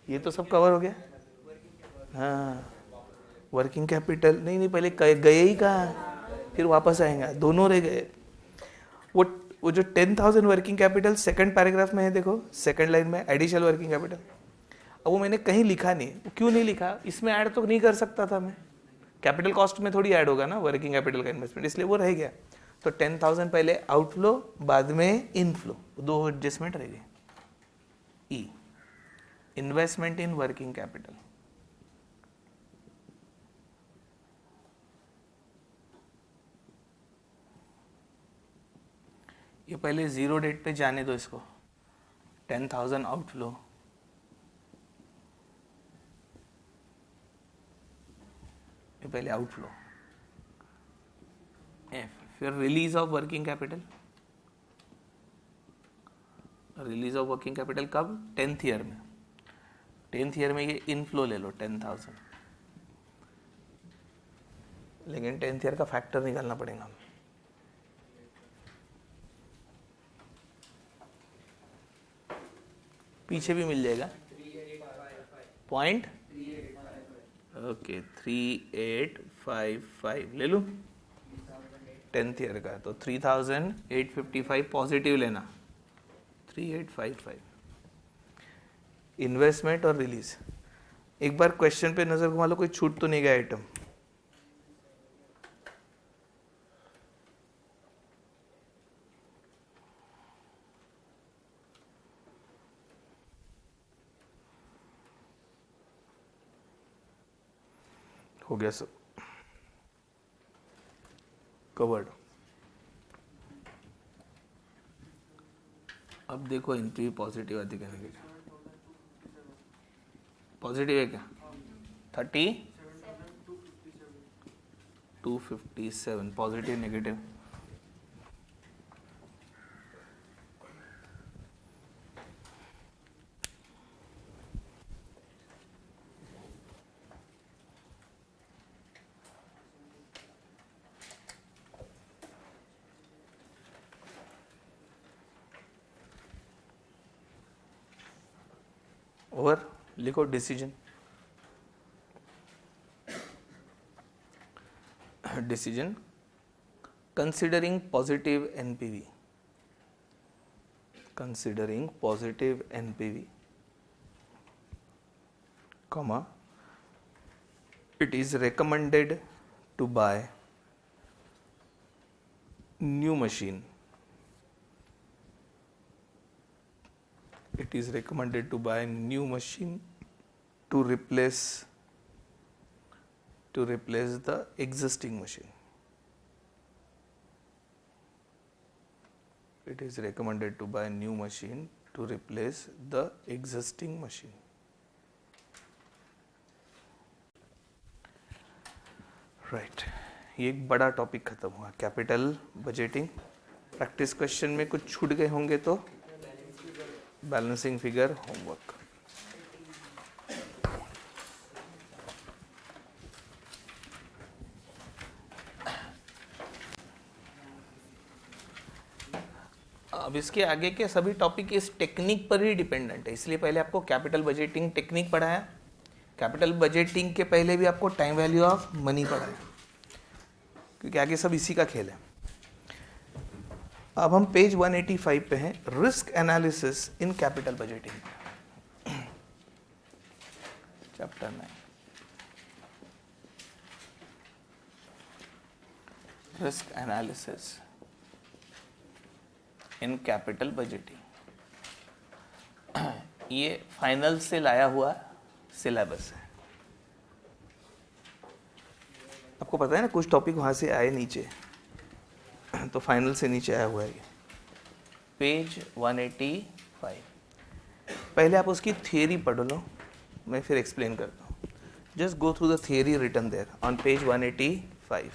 ये तो सब कवर हो गया। हाँ वर्किंग कैपिटल नहीं पहले गए ही कहाँ, फिर वापस आएंगे, दोनों रह गए। वो जो 10,000 वर्किंग कैपिटल सेकंड पैराग्राफ में है, देखो सेकंड लाइन में एडिशनल वर्किंग कैपिटल। अब वो मैंने कहीं लिखा नहीं, वो क्यों नहीं लिखा, इसमें ऐड तो नहीं कर सकता था मैं, कैपिटल कॉस्ट में थोड़ी ऐड होगा ना वर्किंग कैपिटल का इन्वेस्टमेंट, इसलिए वो रह गया। तो 10,000 पहले आउटफ्लो, बाद में इनफ्लो, दो एडजस्टमेंट रह गए। ई, इन्वेस्टमेंट इन वर्किंग कैपिटल। ये पहले जीरो डेट पे जाने दो इसको, 10,000 आउटफ्लो, ये पहले आउटफ्लो, एफ, फिर release of working capital. Release of working capital कब, 10th ईयर में। 10th ईयर में ये इनफ्लो ले लो 10,000, लेकिन 10th ईयर का फैक्टर निकालना पड़ेगा। पीछे भी मिल जाएगा पॉइंट, ओके 3855 ले लूँ 10th ईयर का, तो 3,855 पॉजिटिव लेना, 3855 इन्वेस्टमेंट और रिलीज। एक बार क्वेश्चन पे नजर घुमा लो, कोई छूट तो नहीं गया आइटम। हो गया सब कवर्ड। अब देखो एंट्री पॉजिटिव आती है, पॉजिटिव है क्या, 257 पॉजिटिव नेगेटिव, ओवर। लिखो decision, decision considering positive NPV, considering positive NPV, comma, it is recommended to buy new machine. It is recommended to buy new machine to replace the existing machine. It is recommended to buy new machine to replace the existing machine. Right. ये एक बड़ा topic खत्म हुआ, capital budgeting. Practice question में कुछ छूट गए होंगे तो बैलेंसिंग फिगर होमवर्क। अब इसके आगे के सभी टॉपिक इस टेक्निक पर ही डिपेंडेंट है, इसलिए पहले आपको कैपिटल बजटिंग टेक्निक पढ़ाया, कैपिटल बजटिंग के पहले भी आपको टाइम वैल्यू ऑफ मनी पढ़ाया, क्योंकि आगे सब इसी का खेल है। अब हम पेज 185 पे हैं, risk analysis in capital budgeting, chapter 9, risk analysis in capital budgeting. ये फाइनल से लाया हुआ सिलेबस है, आपको पता है ना, कुछ टॉपिक वहां से आए नीचे, तो फाइनल से नीचे आया हुआ है ये पेज 185। पहले आप उसकी थियरी पढ़ लो, मैं फिर एक्सप्लेन करता हूँ। Just go through the theory written there on page 185।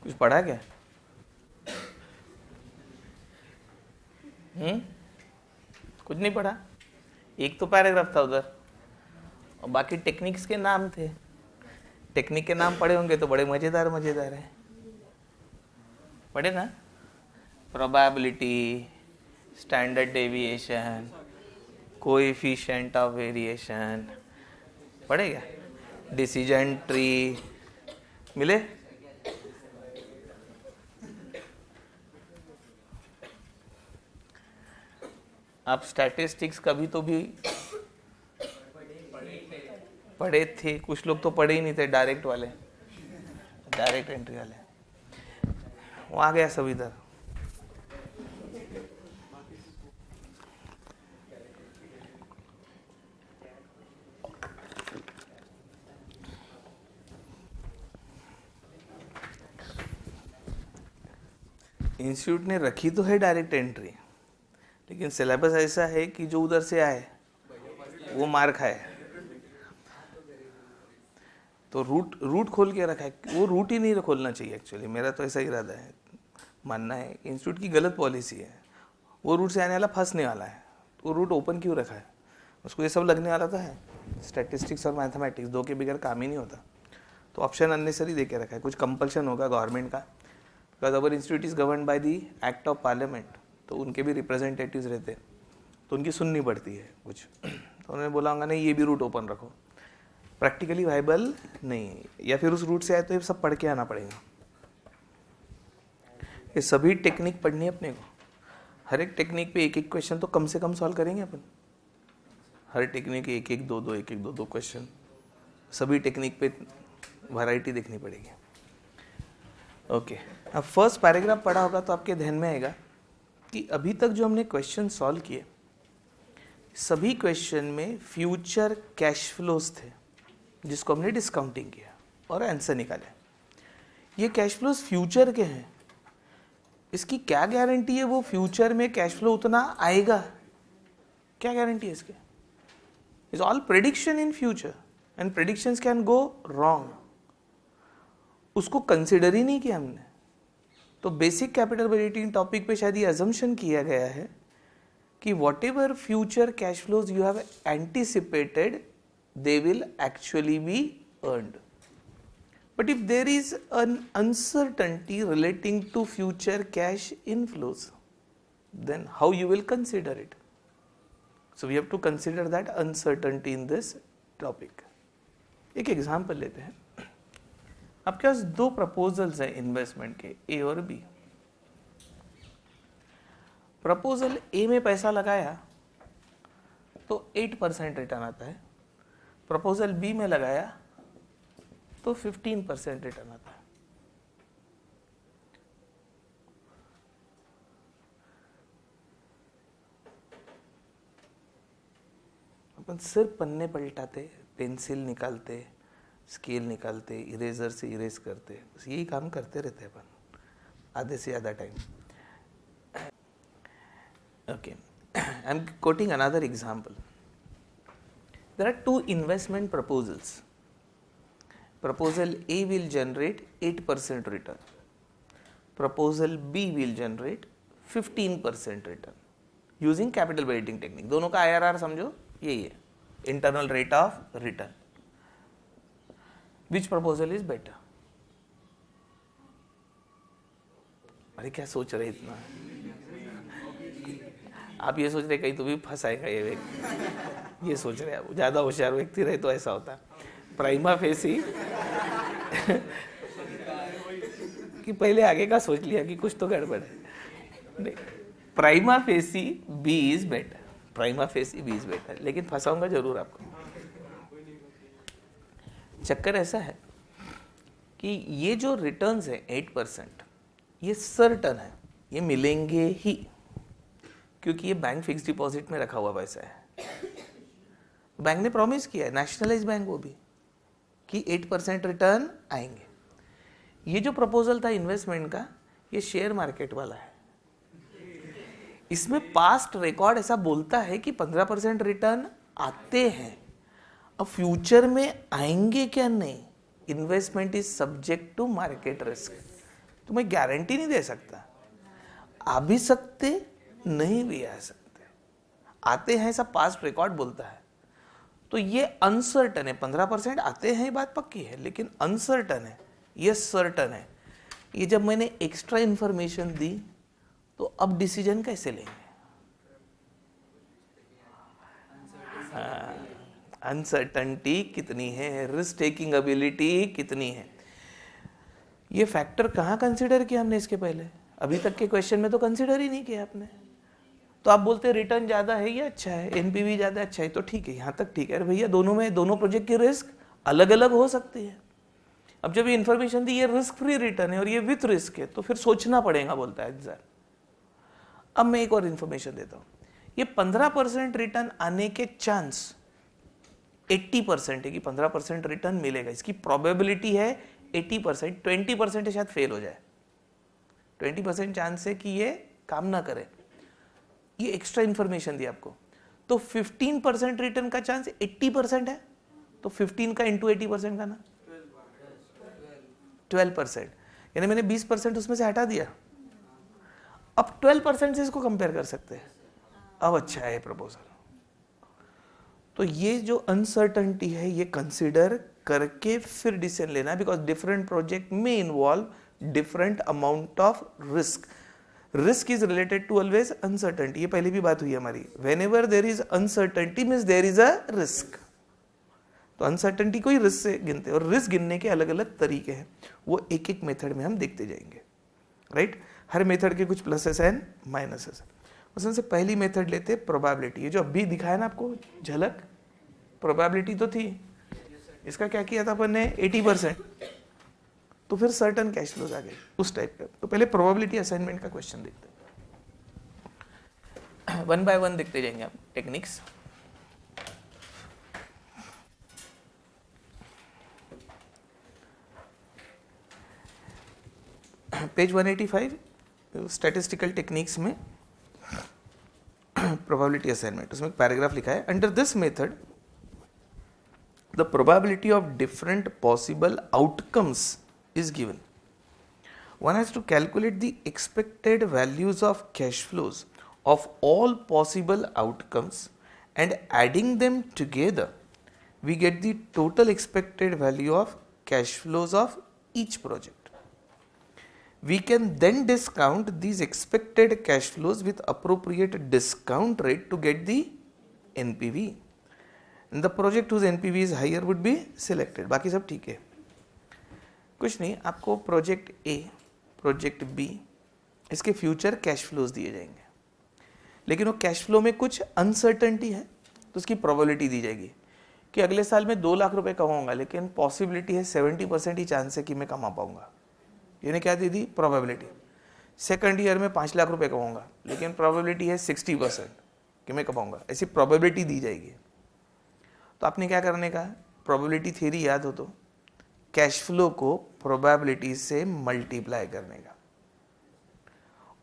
कुछ पढ़ा क्या? कुछ नहीं पढ़ा? एक तो पैराग्राफ था उधर और बाकी टेक्निक्स के नाम थे। टेक्निक के नाम पढ़े होंगे तो बड़े मजेदार मजेदार है, पढ़े ना? Probability, standard deviation, coefficient of variation, पढ़े क्या? डिसीजन ट्री मिले? आप स्टैटिस्टिक्स कभी तो भी पढ़े थे, कुछ लोग तो पढ़े ही नहीं थे, डायरेक्ट वाले, डायरेक्ट एंट्री वाले, वो आ गया सब इधर। इंस्टीट्यूट ने रखी तो है डायरेक्ट एंट्री, लेकिन सिलेबस ऐसा है कि जो उधर से आए वो मार खाए। तो रूट खोल के रखा है, वो रूट ही नहीं खोलना चाहिए एक्चुअली, मेरा तो ऐसा इरादा है, मानना है इंस्टीट्यूट की गलत पॉलिसी है। वो रूट से आने वाला फंसने वाला है, तो वो रूट ओपन क्यों रखा है? उसको ये सब लगने वाला तो है, स्टैटिस्टिक्स और मैथमेटिक्स दो के बगैर काम ही नहीं होता। तो ऑप्शन अननेसरी दे के रखा है, कुछ कंपल्शन होगा गवर्नमेंट का, because our institute is govern by the act of parliament, तो उनके भी रिप्रेजेंटेटिव्स रहते हैं, तो उनकी सुननी पड़ती है कुछ। तो उन्होंने बोला होगा नहीं ये भी रूट ओपन रखो, प्रैक्टिकली वाइबल नहीं, या फिर उस रूट से आए तो ये सब पढ़ के आना पड़ेगा। ये सभी टेक्निक पढ़नी है अपने को, हर एक टेक्निक पे एक एक क्वेश्चन तो कम से कम सॉल्व करेंगे अपन। हर टेक्निक एक एक दो दो क्वेश्चन, सभी टेक्निक पे वैरायटी देखनी पड़ेगी। ओके, अब फर्स्ट पैराग्राफ पढ़ा होगा तो आपके ध्यान में आएगा कि अभी तक जो हमने क्वेश्चन सॉल्व किए, सभी क्वेश्चन में फ्यूचर कैश फ्लोज थे जिसको हमने डिस्काउंटिंग किया और आंसर निकाले। ये कैश फ्लोज फ्यूचर के हैं, इसकी क्या गारंटी है वो फ्यूचर में कैश फ्लो उतना आएगा? क्या गारंटी है इसके? Is all prediction in future and predictions can go wrong. उसको कंसिडर ही नहीं किया हमने। तो बेसिक कैपिटल बजटिंग टॉपिक पे शायद ये अजम्पशन किया गया है कि what ever future cash flows you have anticipated they will actually be earned. But if there is an uncertainty relating to future cash inflows, then how you will consider it? So we have to consider that uncertainty in this topic. एक example लेते हैं। आपके पास दो proposals हैं investment के, ए और B. Proposal ए में पैसा लगाया तो 8% रिटर्न आता है, प्रपोजल बी में लगाया तो 15% रिटर्न आता है। अपन सिर्फ पन्ने पलटाते, पेंसिल निकालते, स्केल निकालते, इरेजर से इरेज करते, बस यही काम करते रहते हैं अपन आधे से ज़्यादा time. Okay, I am quoting another example. There are two investment proposals. Proposal A will generate 8% return. Proposal B will generate 15% return using capital budgeting technique. दोनों का IRR समझो यही है, internal rate of return. Which proposal is better? अरे क्या सोच रहे इतना? आप ये सोच रहे कहीं तो भी फंसाएगा ये व्यक्ति, ये सोच रहे आप। ज़्यादा होशियार व्यक्ति रहे तो ऐसा होता है प्राइमा फेसी कि पहले आगे का सोच लिया कि कुछ तो गड़बड़ है। Prima facie B is better, prima facie B is better, लेकिन फंसाऊंगा जरूर आपको। चक्कर ऐसा है कि ये जो रिटर्न्स है 8%, ये सर्टन है, ये मिलेंगे ही, क्योंकि ये बैंक फिक्स डिपॉजिट में रखा हुआ पैसा है। बैंक ने प्रॉमिस किया है, नेशनलाइज बैंक वो भी, कि 8% रिटर्न आएंगे। ये जो प्रपोजल था इन्वेस्टमेंट का, ये शेयर मार्केट वाला है। इसमें पास्ट रिकॉर्ड ऐसा बोलता है कि 15% रिटर्न आते हैं। अब फ्यूचर में आएंगे क्या नहीं, investment is subject to market risk. तो मैं गारंटी नहीं दे सकता। आ भी सकते, नहीं भी आ सकते, आते हैं, सब पास्ट रिकॉर्ड बोलता है। तो ये अनसर्टन है, 15% आते हैं, ये बात पक्की है, लेकिन अनसर्टन है, ये सर्टन है। ये जब मैंने एक्स्ट्रा इंफॉर्मेशन दी तो अब डिसीजन कैसे लेंगे? अनसर्टनिटी कितनी है, रिस्क टेकिंग एबिलिटी कितनी है, ये फैक्टर कहाँ कंसिडर किया हमने इसके पहले? अभी तक के क्वेश्चन में तो कंसिडर ही नहीं किया आपने। तो आप बोलते रिटर्न ज़्यादा है या अच्छा है, एनपीवी ज़्यादा अच्छा है, तो ठीक है, यहाँ तक ठीक है। अरे भैया दोनों में, दोनों प्रोजेक्ट की रिस्क अलग अलग हो सकती है। अब जब ये इन्फॉर्मेशन दी ये रिस्क फ्री रिटर्न है और ये विथ रिस्क है, तो फिर सोचना पड़ेगा, बोलता है एग्जाम। अब मैं एक और इन्फॉर्मेशन देता हूँ, ये 15% रिटर्न आने के चांस 80% है कि 15% रिटर्न मिलेगा, इसकी प्रोबेबिलिटी है 80%। 20% शायद फेल हो जाए, 20% चांस है कि ये काम ना करे। ये एक्स्ट्रा इंफॉर्मेशन दी आपको। तो 15% रिटर्न का चांस 80% है, तो 15 का इंटू 80% का ना 12%, यानी मैंने 20% उसमें से हटा दिया। अब 12% से इसको कंपेयर कर सकते हैं। अब अच्छा है प्रपोजल। तो ये जो अनसर्टनिटी है ये कंसिडर करके फिर डिसीजन लेना है, बिकॉज डिफरेंट प्रोजेक्ट में involve different amount of risk. Risk is related to always uncertainty, ये पहले भी बात हुई हमारी। Whenever there is uncertainty means there is a risk. तो अनसर्टनिटी को ही रिस्क से गिनते हैं, और रिस्क गिनने के अलग अलग तरीके हैं, वो एक एक मेथड में हम देखते जाएंगे, राइट। हर मेथड के कुछ प्लसेस एंड माइनसेस। उसमें से पहली मेथड लेते हैं प्रोबेबिलिटी। ये जो अभी दिखाया ना आपको झलक, प्रोबेबिलिटी तो थी, इसका क्या किया था अपन ने 80%, तो फिर सर्टन कैश फ्लोज आ गए उस टाइप का। तो पहले प्रोबेबिलिटी असाइनमेंट का क्वेश्चन देखते हैं, 1 बाय 1 देखते जाएंगे आप टेक्निक्स। पेज 185 स्टैटिस्टिकल टेक्निक्स में प्रोबेबिलिटी असाइनमेंट, उसमें पैराग्राफ लिखा है, under this method the probability of different possible outcomes is given. One has to calculate the expected values of cash flows of all possible outcomes, and adding them together we get the total expected value of cash flows of each project. We can then discount these expected cash flows with appropriate discount rate to get the NPV. And the project whose NPV is higher would be selected. बाकी सब ठीक है, कुछ नहीं। आपको project A, project B, इसके future cash flows दिए जाएंगे, लेकिन वो कैश फ्लो में कुछ अनसर्टनिटी है, तो उसकी प्रोबेबिलिटी दी जाएगी कि अगले साल में 2 लाख रुपए कमाऊंगा, लेकिन पॉसिबिलिटी है 70% ही चांस है कि मैं कमा पाऊंगा। यानी क्या दे दी? प्रोबेबिलिटी। सेकंड ईयर में 5 लाख रुपए कमाऊंगा, लेकिन प्रोबेबिलिटी है 60% कि मैं कमाऊंगा, ऐसी प्रोबेबिलिटी दी जाएगी। तो आपने क्या करने का, प्रोबेबिलिटी थ्योरी याद हो तो कैश फ्लो को प्रोबेबिलिटी से मल्टीप्लाई करने का,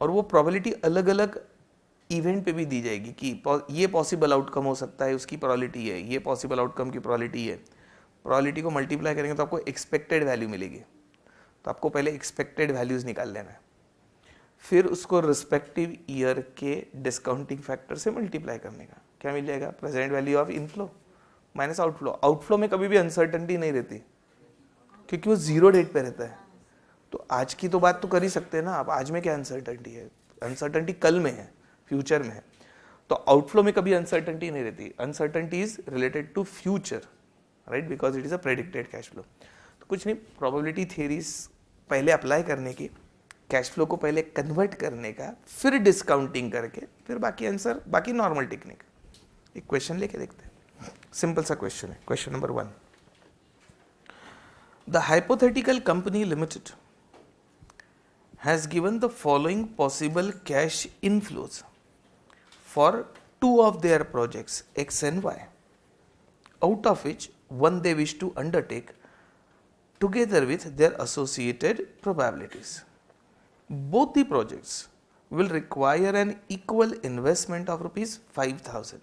और वो प्रोबेबिलिटी अलग अलग इवेंट पे भी दी जाएगी कि ये पॉसिबल आउटकम हो सकता है, उसकी प्रोबेबिलिटी है, ये पॉसिबल आउटकम की प्रोबेबिलिटी है। प्रोबेबिलिटी को मल्टीप्लाई करेंगे तो आपको एक्सपेक्टेड वैल्यू मिलेगी। तो आपको पहले एक्सपेक्टेड वैल्यूज निकाल लेना है, फिर उसको रिस्पेक्टिव ईयर के डिस्काउंटिंग फैक्टर से मल्टीप्लाई करने का। क्या मिल जाएगा? Present value of inflow minus outflow. Outflow में कभी भी अनसर्टनिटी नहीं रहती, क्योंकि वो 0 डेट पे रहता है। तो आज की तो बात तो कर ही सकते हैं ना आप, आज में क्या अनसर्टनिटी है? अनसर्टनिटी कल में है, फ्यूचर में है। तो आउटफ्लो में कभी अनसर्टनिटी नहीं रहती। Uncertainty is related to future, right, because it is a predicted cash flow. तो कुछ नहीं, प्रोबेबिलिटी थ्योरीज पहले अप्लाई करने की, कैश फ्लो को पहले कन्वर्ट करने का, फिर डिस्काउंटिंग करके, फिर बाकी आंसर, बाकी नॉर्मल टेक्निक। एक क्वेश्चन लेके देखते हैं, सिंपल सा क्वेश्चन है, question number 1। The hypothetical company limited has given the following possible cash inflows for 2 of their projects X and Y, out of which one they wish to undertake together with their associated probabilities. Both the projects will require an equal investment of rupees 5,000,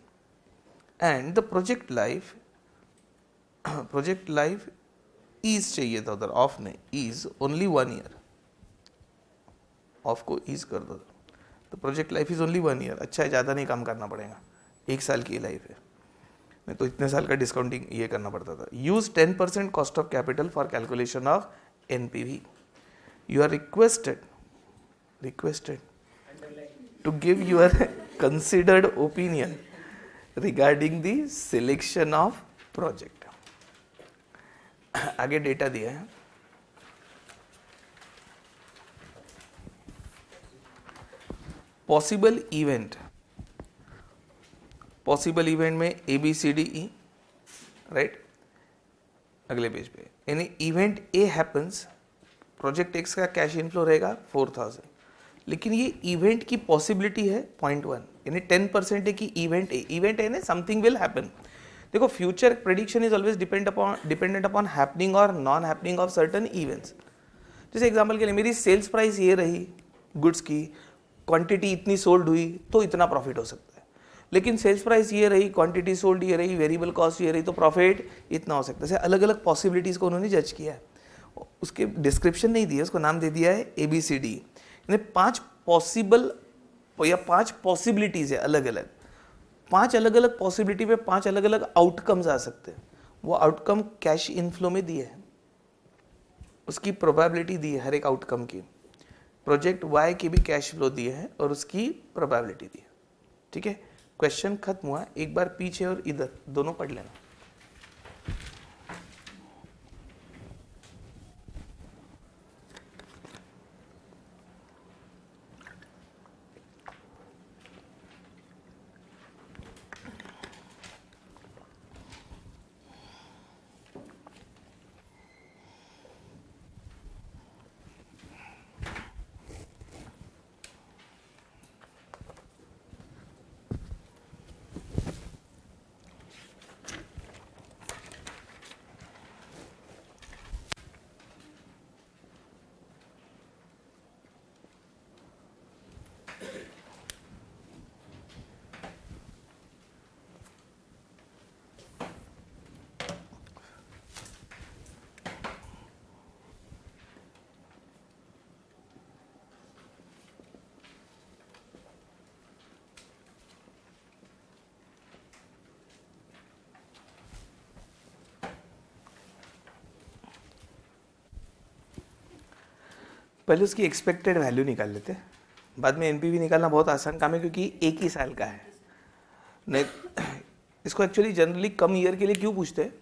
and the project life is चाहिए था उधर, of नहीं, is only 1 year. Of को ease कर दो। तो project life is only 1 year. अच्छा है, ज़्यादा नहीं काम करना पड़ेगा, 1 साल की लाइफ है, नहीं तो इतने साल का डिस्काउंटिंग ये करना पड़ता था। Use 10% cost of capital for calculation of NPV. You are requested to give your considered opinion regarding the selection of project। आगे डेटा दिया है, पॉसिबल इवेंट में A B C D E, right. अगले page पे यानी event A happens, project X का cash inflow रहेगा 4000, लेकिन ये इवेंट की पॉसिबिलिटी है 0.1, यानी 10% है कि इवेंट है ना, समथिंग विल हैपन। देखो, future prediction is always dependent upon happening और non happening of certain events. जैसे एग्जांपल के लिए मेरी सेल्स प्राइस ये रही गुड्स की, क्वांटिटी इतनी सोल्ड हुई तो इतना प्रॉफिट हो सकता है, लेकिन सेल्स प्राइस ये रही, क्वांटिटी सोल्ड ये रही, वेरिएबल कॉस्ट ये रही, तो प्रॉफिट इतना हो सकता है। अलग अलग पॉसिबिलिटीज को उन्होंने जज किया है, उसके डिस्क्रिप्शन नहीं दिया, उसको नाम दे दिया है ABCD। 5 पॉसिबल या 5 पॉसिबिलिटीज है अलग अलग, 5 अलग अलग पॉसिबिलिटी पे 5 अलग अलग आउटकम्स आ सकते हैं। वो आउटकम कैश इनफ्लो में दिए हैं, उसकी प्रोबेबिलिटी दी है हर एक आउटकम की। प्रोजेक्ट वाई की भी कैश फ्लो दिए हैं और उसकी प्रोबेबिलिटी दी है। ठीक है, क्वेश्चन खत्म हुआ। एक बार पीछे और इधर दोनों पढ़ लेना। पहले उसकी एक्सपेक्टेड वैल्यू निकाल लेते हैं, बाद में एनपीवी निकालना बहुत आसान काम है क्योंकि एक ही साल का है। नहीं, इसको एक्चुअली जनरली कम ईयर के लिए क्यों पूछते हैं,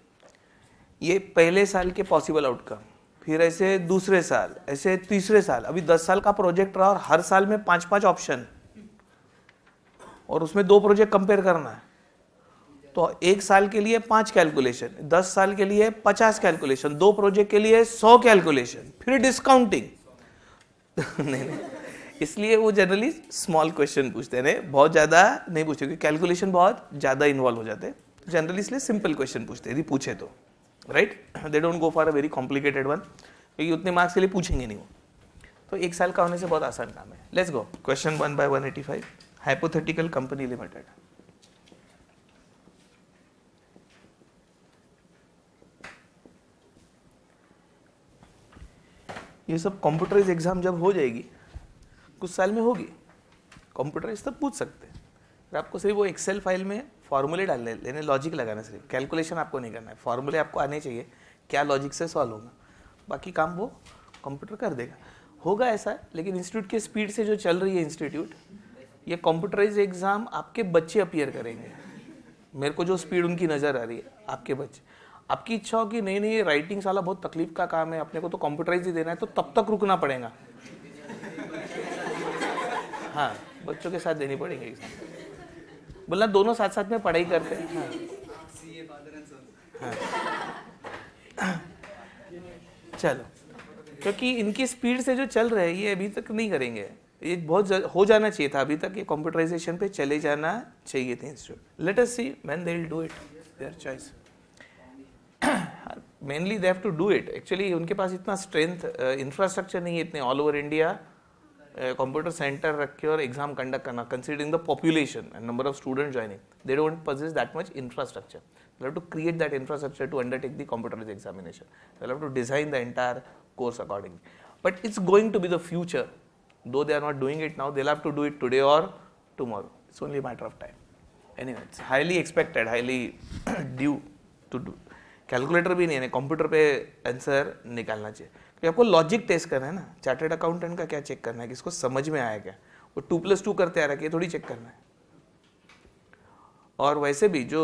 ये पहले साल के पॉसिबल आउटकम, फिर ऐसे दूसरे साल, ऐसे तीसरे साल। अभी 10 साल का प्रोजेक्ट रहा और हर साल में 5-5 ऑप्शन और उसमें 2 प्रोजेक्ट कंपेयर करना है, तो 1 साल के लिए 5 कैलकुलेशन, 10 साल के लिए 50 कैलकुलेशन, 2 प्रोजेक्ट के लिए 100 कैलकुलेशन, फिर डिस्काउंटिंग। नहीं, इसलिए वो जनरली स्मॉल क्वेश्चन पूछते हैं, बहुत ज़्यादा नहीं पूछते क्योंकि कैलकुलेशन बहुत ज़्यादा इन्वॉल्व हो जाते हैं। जनरली इसलिए सिंपल क्वेश्चन पूछते हैं यदि पूछे तो, right. They don't go for a very complicated one, क्योंकि उतने मार्क्स के लिए पूछेंगे नहीं वो। तो 1 साल का होने से बहुत आसान काम है। Let's go question 1/185, hypothetical company limited. ये सब कंप्यूटराइज एग्जाम जब हो जाएगी, कुछ साल में होगी, कंप्यूटराइज तब पूछ सकते हैं। आपको सिर्फ वो एक्सेल फाइल में फॉर्मूले डालने लेने, लॉजिक लगाना, सिर्फ कैलकुलेशन आपको नहीं करना है, फॉर्मूले आपको आने चाहिए, क्या लॉजिक से सॉल्व होगा, बाकी काम वो कंप्यूटर कर देगा। होगा ऐसा, लेकिन इंस्टीट्यूट के स्पीड से जो चल रही है इंस्टीट्यूट, ये कंप्यूटराइज एग्जाम आपके बच्चे अपीयर करेंगे। मेरे को जो स्पीड उनकी नज़र आ रही है, आपके बच्चे, आपकी इच्छा हो कि नहीं ये राइटिंग साला बहुत तकलीफ का काम है, अपने को तो कंप्यूटराइज ही देना है, तो तब तक रुकना पड़ेगा। हाँ, बच्चों के साथ देनी पड़ेगी एग्जाम, बोलना दोनों साथ साथ में पढ़ाई करते हैं। हाँ। हाँ। चलो, क्योंकि इनकी स्पीड से जो चल रहे हैं ये अभी तक नहीं करेंगे, ये बहुत हो जाना चाहिए था अभी तक, ये कंप्यूटराइजेशन पे चले जाना चाहिए थे institute. Let us see when they will do it, their choice. Mainly they have to do it. Actually उनके पास इतना स्ट्रेंथ, इंफ्रास्ट्रक्चर नहीं है इतने all over India computer centre रख के और एग्जाम कंडक्ट करना, considering the population and number of student joining, they don't possess that much infrastructure. They have to create that infrastructure to undertake the computerized examination. They have to design the entire course accordingly. But it's going to be the future Though they are not doing it now, they'll have to do it today or tomorrow. It's only a matter of time. Anyway, it's highly expected, highly due to do. Calculator भी नहीं है, computer पे answer निकालना चाहिए, क्योंकि आपको logic test करना है ना. चार्टर्ड अकाउंटेंट का क्या चेक करना है कि इसको समझ में आया क्या, वो 2+2 करते आ रहा है कि थोड़ी चेक करना है. और वैसे भी जो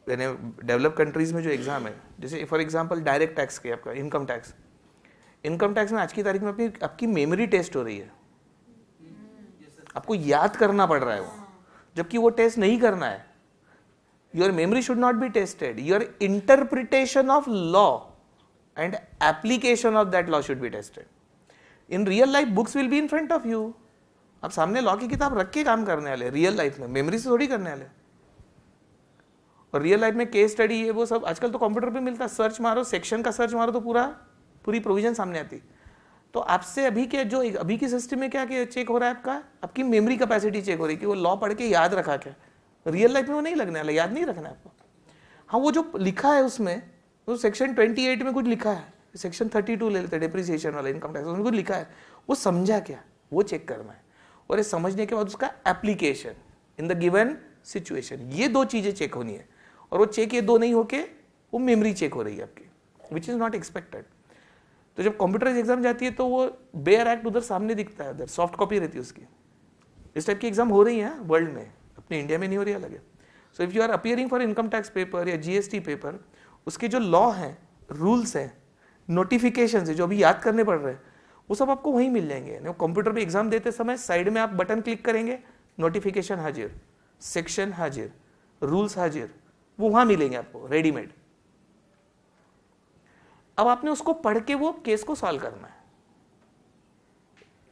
डेवलप कंट्रीज में जो एग्जाम है, जैसे फॉर एग्जांपल डायरेक्ट टैक्स के, आपका इनकम टैक्स में आज की तारीख में आपकी मेमोरी टेस्ट हो रही है, आपको याद करना पड़ रहा है वो, जबकि वो टेस्ट नहीं करना है. Your memory should not be tested, your interpretation of law and application of that law should be tested. In real life books will be in front of you. आप सामने लॉ की किताब रख के काम करने वाले, रियल लाइफ में मेमोरी से थोड़ी करने वाले. और रियल लाइफ में केस स्टडी है वो सब आजकल तो कंप्यूटर पे मिलता है, सर्च मारो, सेक्शन का सर्च मारो तो पूरी प्रोविजन सामने आती. तो आपसे अभी के जो अभी की सिस्टम में क्या चेक हो रहा है, आपकी मेमोरी कैपेसिटी चेक हो रही है कि वो लॉ पढ़ के याद रखा क्या. रियल लाइफ में वो नहीं लगने वाला, याद नहीं रखना है आपको. हाँ, वो जो लिखा है उसमें, वो सेक्शन 28 में कुछ लिखा है, सेक्शन 32 ले लेते हैं डिप्रिसिएशन वाला इनकम टैक्स, उसमें कुछ लिखा है, वो समझा क्या, वो चेक करना है. और ये समझने के बाद उसका application in the given situation, ये 2 चीजें चेक होनी है. और वो चेक ये 2 नहीं होके वो मेमोरी चेक हो रही है आपकी, विच इज नॉट एक्सपेक्टेड. तो जब कंप्यूटर एग्जाम जाती है तो वो बेयर एक्ट उधर सामने दिखता है, उधर सॉफ्ट कॉपी रहती है उसकी. इस टाइप की एग्जाम हो रही है वर्ल्ड में, अपने इंडिया में नहीं हो रही, अलग है. So if you are appearing for income tax paper या जीएसटी पेपर, उसके जो लॉ हैं, रूल्स हैं, नोटिफिकेशन है जो अभी याद करने पड़ रहे हैं, वो सब आपको वहीं मिल जाएंगे. कंप्यूटर पे एग्जाम देते समय साइड में आप बटन क्लिक करेंगे, नोटिफिकेशन हाजिर, सेक्शन हाजिर, रूल्स हाजिर, वो वहां मिलेंगे आपको रेडीमेड. अब आपने उसको पढ़ के वो केस को सॉल्व करना है.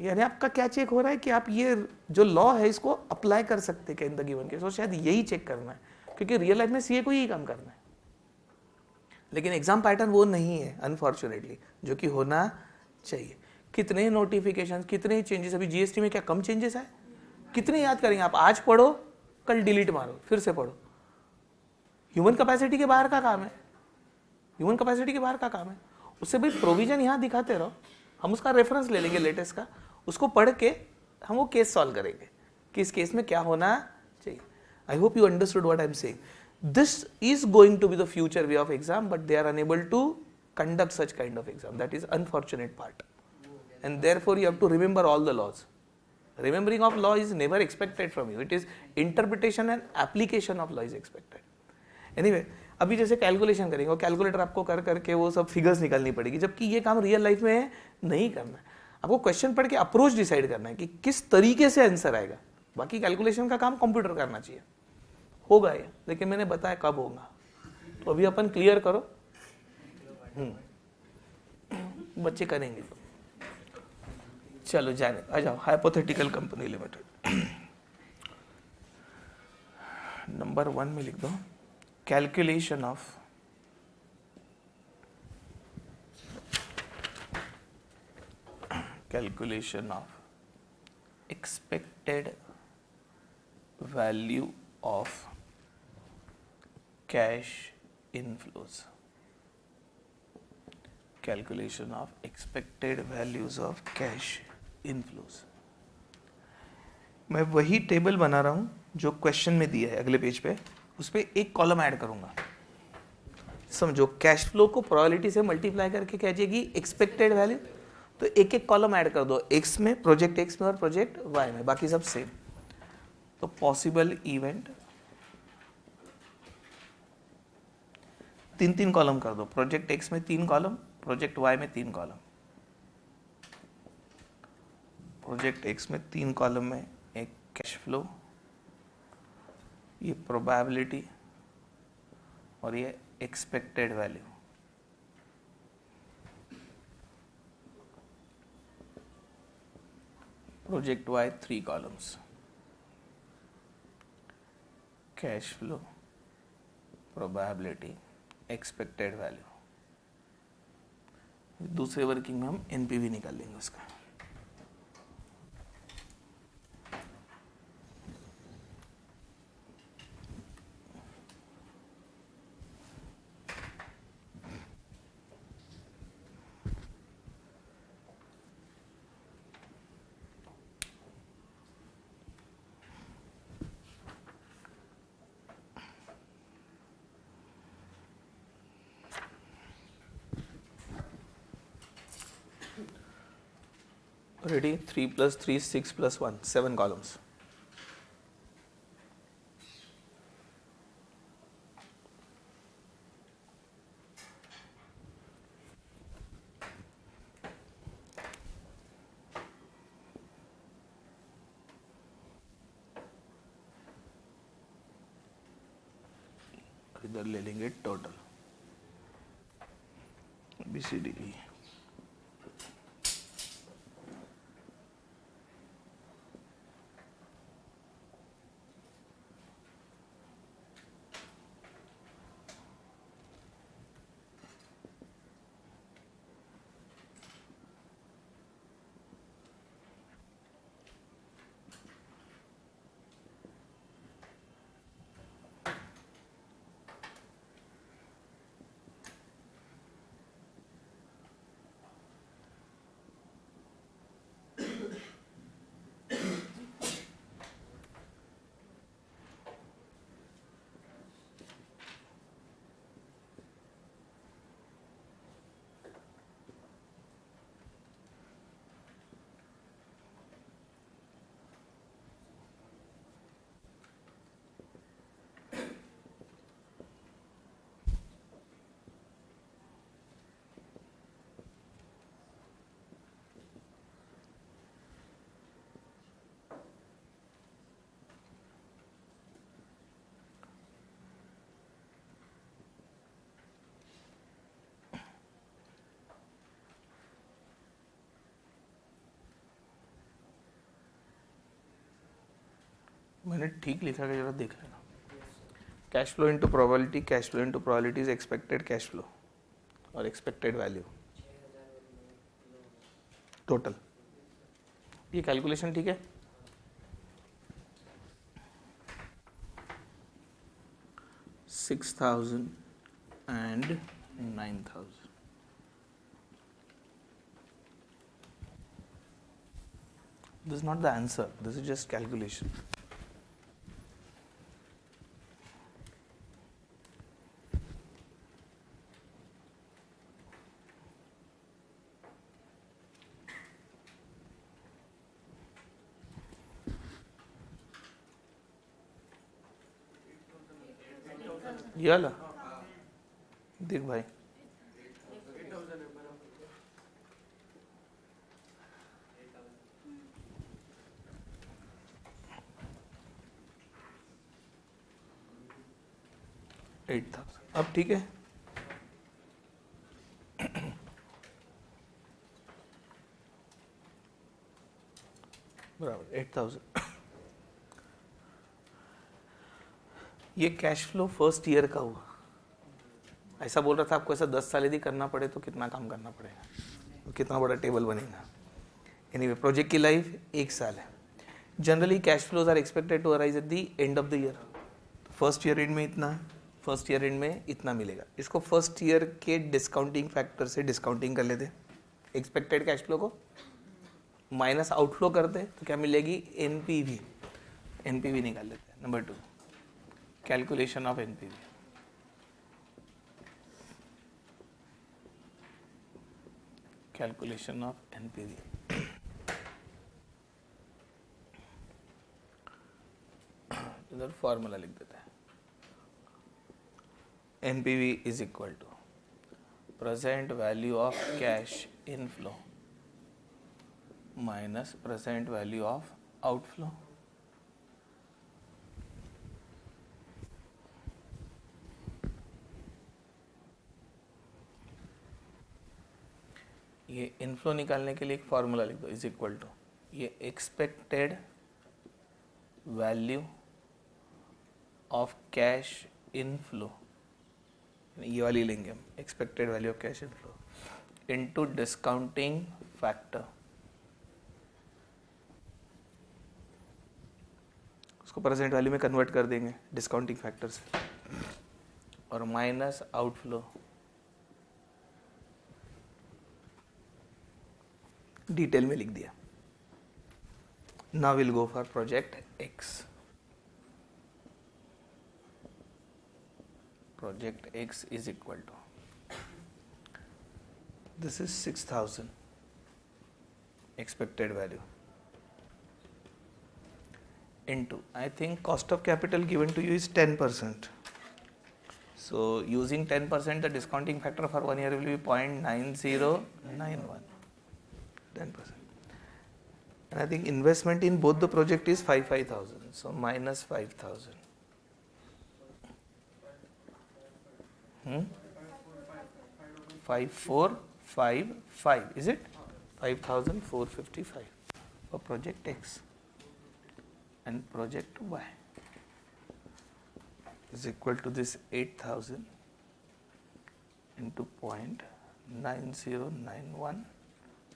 यानी आपका क्या चेक हो रहा है कि आप ये जो लॉ है इसको अप्लाई कर सकते क्या इन द गिवन केस, और शायद यही चेक करना है, क्योंकि रियल लाइफ में सीए को यही काम करना है. लेकिन एग्जाम पैटर्न वो नहीं है अनफॉर्चुनेटली, जो कि होना चाहिए. कितने नोटिफिकेशन, कितने चेंजेस, अभी जीएसटी में क्या कम चेंजेस है, कितने याद करेंगे आप. आज पढ़ो, कल डिलीट मारो, फिर से पढ़ो. ह्यूमन कैपेसिटी के बाहर का काम है, ह्यूमन कैपेसिटी के बाहर का काम है. उससे भाई प्रोविजन यहाँ दिखाते रहो, हम उसका रेफरेंस ले लेंगे लेटेस्ट का, उसको पढ़ के हम वो केस सॉल्व करेंगे कि इस केस में क्या होना चाहिए. I hope you understood what I am saying. This is going to be the future way of exam, but they are unable to conduct such kind of exam. That is unfortunate part, and therefore you have to remember all the laws. Remembering of law is never expected from you. It is interpretation and application of law is expected. Anyway, अभी जैसे calculation करेंगे, calculator आपको कर करके वो सब figures निकालनी पड़ेगी, जबकि ये काम रियल लाइफ में नहीं करना है. आपको क्वेश्चन पढ़ के अप्रोच डिसाइड करना है कि किस तरीके से आंसर आएगा. बाकी कैलकुलेशन का काम कंप्यूटर करना चाहिए, होगा ये, लेकिन मैंने बताया कब होगा. तो अभी अपन क्लियर करो, बच्चे करेंगे तो. चलो जाने आ जाओ. हाइपोथेटिकल कंपनी लिमिटेड, नंबर 1 में लिख दो. Calculation of expected value of cash inflows. Calculation of expected values of cash inflows. मैं वही टेबल बना रहा हूं जो क्वेश्चन में दिया है अगले पेज पे, उस पर एक कॉलम ऐड करूंगा. समझो, कैश फ्लो को प्रोबेबिलिटी से मल्टीप्लाई करके क्या जाएगी एक्सपेक्टेड वैल्यू. तो एक एक कॉलम ऐड कर दो, एक्स में, प्रोजेक्ट एक्स में और प्रोजेक्ट वाई में, बाकी सब सेम. तो पॉसिबल इवेंट 3 कॉलम कर दो. प्रोजेक्ट एक्स में 3 कॉलम, प्रोजेक्ट वाई में 3 कॉलम. प्रोजेक्ट एक्स में 3 कॉलम में एक कैश फ्लो, ये प्रोबेबिलिटी और ये expected value. Project Y 3 columns, cash flow, probability, expected value. दूसरे वर्किंग में हम एनपीवी निकाल लेंगे उसका. Ready? 3 plus 3, 6 plus 1, 7 columns. इधर ले लेंगे टोटल BCDE. मैंने ठीक लिखा है, जरा देख लेना. Cash flow into probability, cash flow into probability is expected cash flow और एक्सपेक्टेड वैल्यू टोटल. ये कैलकुलेशन ठीक है. $6,000 and $9,000. This is not the answer. This is just calculation. ये वाला देख भाई. $8,000 अब ठीक है. बराबर 8,000. ये कैश फ्लो फर्स्ट ईयर का हुआ. ऐसा बोल रहा था आपको, ऐसा 10 साल यदि करना पड़े तो कितना काम करना पड़ेगा, तो कितना बड़ा टेबल बनेगा. एनीवे प्रोजेक्ट की लाइफ 1 साल है. Generally cash flows are expected to arise at the end of the year. First year end में इतना, फर्स्ट ईयर एंड में इतना मिलेगा. इसको फर्स्ट ईयर के डिस्काउंटिंग फैक्टर से डिस्काउंटिंग कर लेते. एक्सपेक्टेड कैश फ्लो को माइनस आउटफ्लो करते तो क्या मिलेगी, एनपीवी. एनपीवी निकाल लेते हैं. Number 2, calculation of NPV. Calculation of NPV. इधर फॉर्मूला लिख देते हैं. NPV is equal to present value of cash inflow minus present value of outflow. ये इनफ्लो निकालने के लिए एक फॉर्मूला लिख दो, इज इक्वल टू ये expected value of cash inflow, ये वाली लेंगे हम, expected value of cash inflow into discounting factor. उसको प्रेजेंट वैल्यू में कन्वर्ट कर देंगे डिस्काउंटिंग फैक्टर से, और माइनस आउटफ्लो. डिटेल में लिख दिया. Now will go for project X. Project X is equal to, this is 6,000 expected value into, I think cost of capital given to you is 10%. So using 10%, the discounting factor for 1 year will be 0.9091, 10%. And I think investment in both the project is 5,000, so minus 5,000. 5455, is it? 5,455 for project X, and project Y is equal to this 8,000 into 0.9091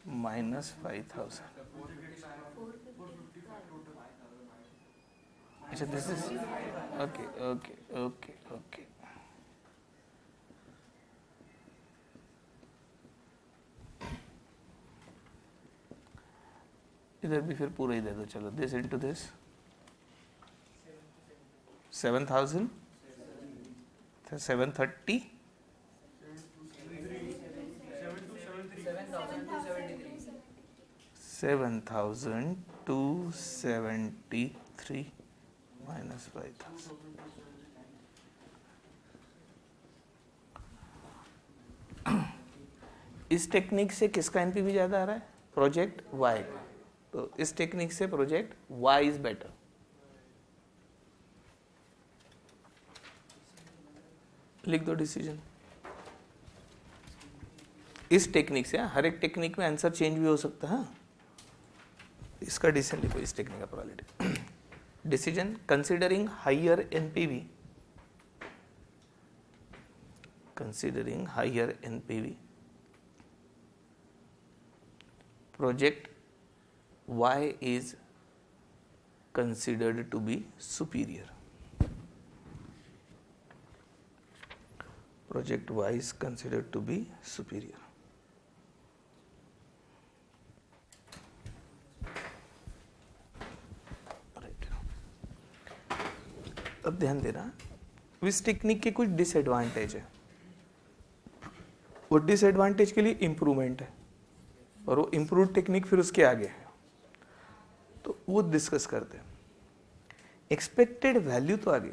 minus 5,000. So this is okay. इधर भी फिर पूरा ही दे दो, चलो this into this 7,000, 730, 7,273 minus 5,000. इस technique से किसका NPV ज्यादा आ रहा है? प्रोजेक्ट वाई का. तो इस टेक्निक से प्रोजेक्ट वाई इज बेटर. लिख दो डिसीजन. इस टेक्निक से, हर एक टेक्निक में आंसर चेंज भी हो सकता है. इसका डिसीजन लिखो, इस टेक्निक का probability. Decision considering higher NPV, considering higher NPV, project Y is considered to be superior. Project Y is considered to be superior. Right. अब ध्यान देना, इस टेक्निक के कुछ डिसएडवांटेज है. वो डिसएडवांटेज के लिए इम्प्रूवमेंट है, और वो इम्प्रूव टेक्निक फिर उसके आगे है, तो वो डिस्कस करते हैं. एक्सपेक्टेड वैल्यू तो आगे,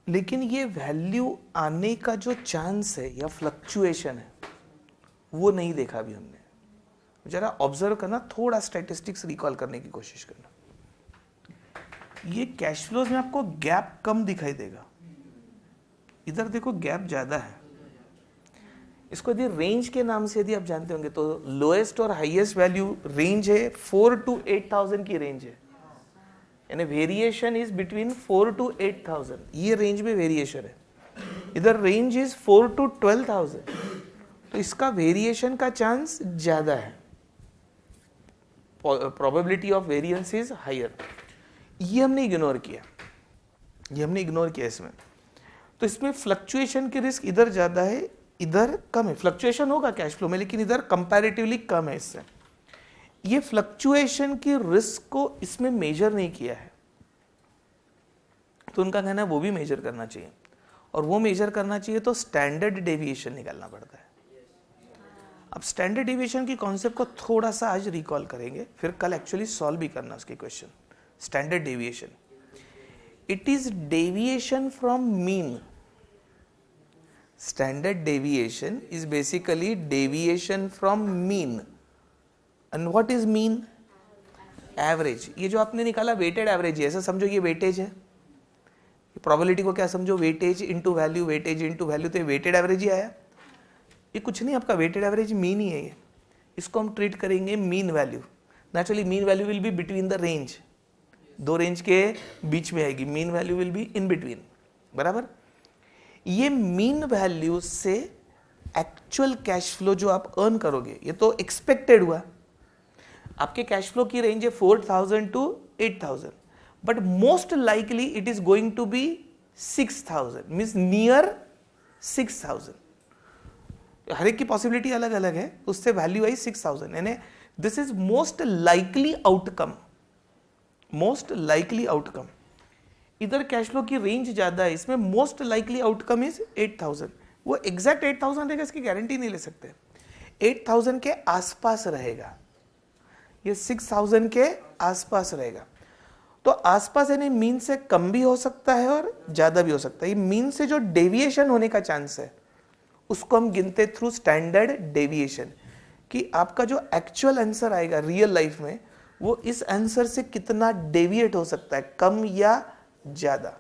लेकिन ये वैल्यू आने का जो चांस है या फ्लक्चुएशन है वो नहीं देखा अभी हमने. जरा ऑब्जर्व करना, थोड़ा स्टैटिस्टिक्स रिकॉल करने की कोशिश करना. ये कैश फ्लोज में आपको गैप कम दिखाई देगा, इधर देखो गैप ज्यादा है. इसको यदि रेंज के नाम से यदि आप जानते होंगे तो लोएस्ट और हाईएस्ट वैल्यू रेंज है 4 to 8,000 की रेंज है, यानी वेरिएशन इज बिटवीन 4 to 8,000. ये रेंज में वेरिएशन है. इधर रेंज इज 4 to 12,000, तो इसका वेरिएशन का चांस ज्यादा है. Probability of variance is higher. ये हमने इग्नोर किया, इसमें. तो इसमें फ्लक्चुएशन की रिस्क इधर ज्यादा है, इधर कम है. फ्लक्चुएशन होगा कैश फ्लो में, लेकिन इधर कंपैरेटिवली कम है इससे. ये फ्लक्चुएशन की रिस्क को इसमें मेजर नहीं किया है, तो उनका कहना है वो भी मेजर करना चाहिए, और वो मेजर करना चाहिए तो स्टैंडर्ड डेविएशन निकालना पड़ता है. अब स्टैंडर्ड डेविएशन की कॉन्सेप्ट को थोड़ा सा आज रिकॉल करेंगे, फिर कल एक्चुअली सॉल्व भी करना उसके question. Standard deviation, it is deviation from mean. Standard deviation is basically deviation from mean. And what is mean? Average. ये जो आपने निकाला weighted average है, ऐसा समझो ये weightage है. Probability को क्या समझो? weightage into value, weightage into value, तो ये weighted average ही आया. ये कुछ नहीं, आपका weighted average mean ही है ये. इसको हम treat करेंगे mean value. Naturally mean value will be between the range. दो range के बीच में आएगी. mean value will be in between. बराबर? ये मीन वैल्यू से एक्चुअल कैश फ्लो जो आप अर्न करोगे, ये तो एक्सपेक्टेड हुआ. आपके कैश फ्लो की रेंज है 4,000 to 8,000, but most likely it is going to be 6,000, means near 6,000. हर एक की पॉसिबिलिटी अलग अलग है, उससे वैल्यू आई 6,000, यानी this is most likely outcome. इधर कैश फ्लो की रेंज ज्यादा है, इसमें मोस्ट लाइकली आउटकम इज 8,000. वो एग्जैक्ट 8,000 रहेगा इसकी गारंटी नहीं ले सकते. 8000 के आसपास रहेगा, ये 6000 के आसपास रहेगा। तो आसपास यानी मीन से कम भी हो सकता है और ज्यादा भी हो सकता है। ये मीन से जो डेविएशन होने का चांस है उसको हम गिनते थ्रू स्टैंडर्ड डेविएशन, कि आपका जो एक्चुअल आंसर आएगा रियल लाइफ में वो इस आंसर से कितना डेविएट हो सकता है, कम या ज्यादा।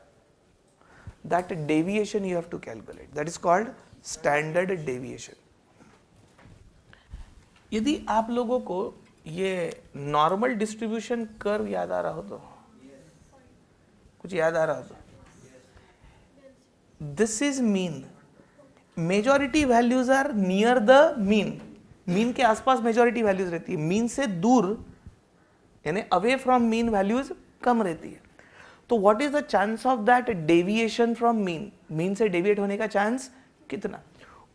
That deviation you have to calculate, that is called standard deviation. यदि आप लोगों को ये नॉर्मल डिस्ट्रीब्यूशन कर्व याद आ रहा हो तो, कुछ याद आ रहा हो तो, this is mean, majority values are near the mean, mean के आसपास मेजॉरिटी वैल्यूज रहती है, मीन से दूर यानी अवे फ्रॉम मीन वैल्यूज कम रहती है। तो what is the chance of that deviation from mean, mean से डेविएट होने का चांस कितना,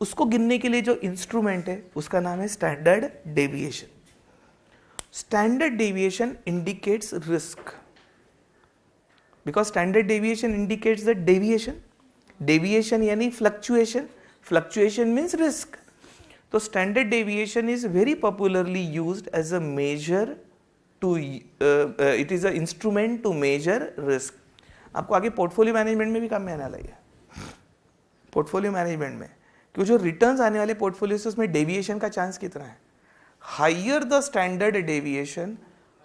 उसको गिनने के लिए जो इंस्ट्रूमेंट है उसका नाम है standard deviation. Standard deviation indicates risk, because standard deviation indicates the deviation, deviation यानी फ्लक्चुएशन, फ्लक्चुएशन मीन्स रिस्क। तो standard deviation is very popularly used as a measure to, it is an instrument to measure risk. आपको आगे portfolio management में भी काम में आने वाला है, पोर्टफोलियो मैनेजमेंट में, क्योंकि जो रिटर्न्स आने वाले पोर्टफोलियो से उसमें डेविएशन का चांस कितना है, higher the standard deviation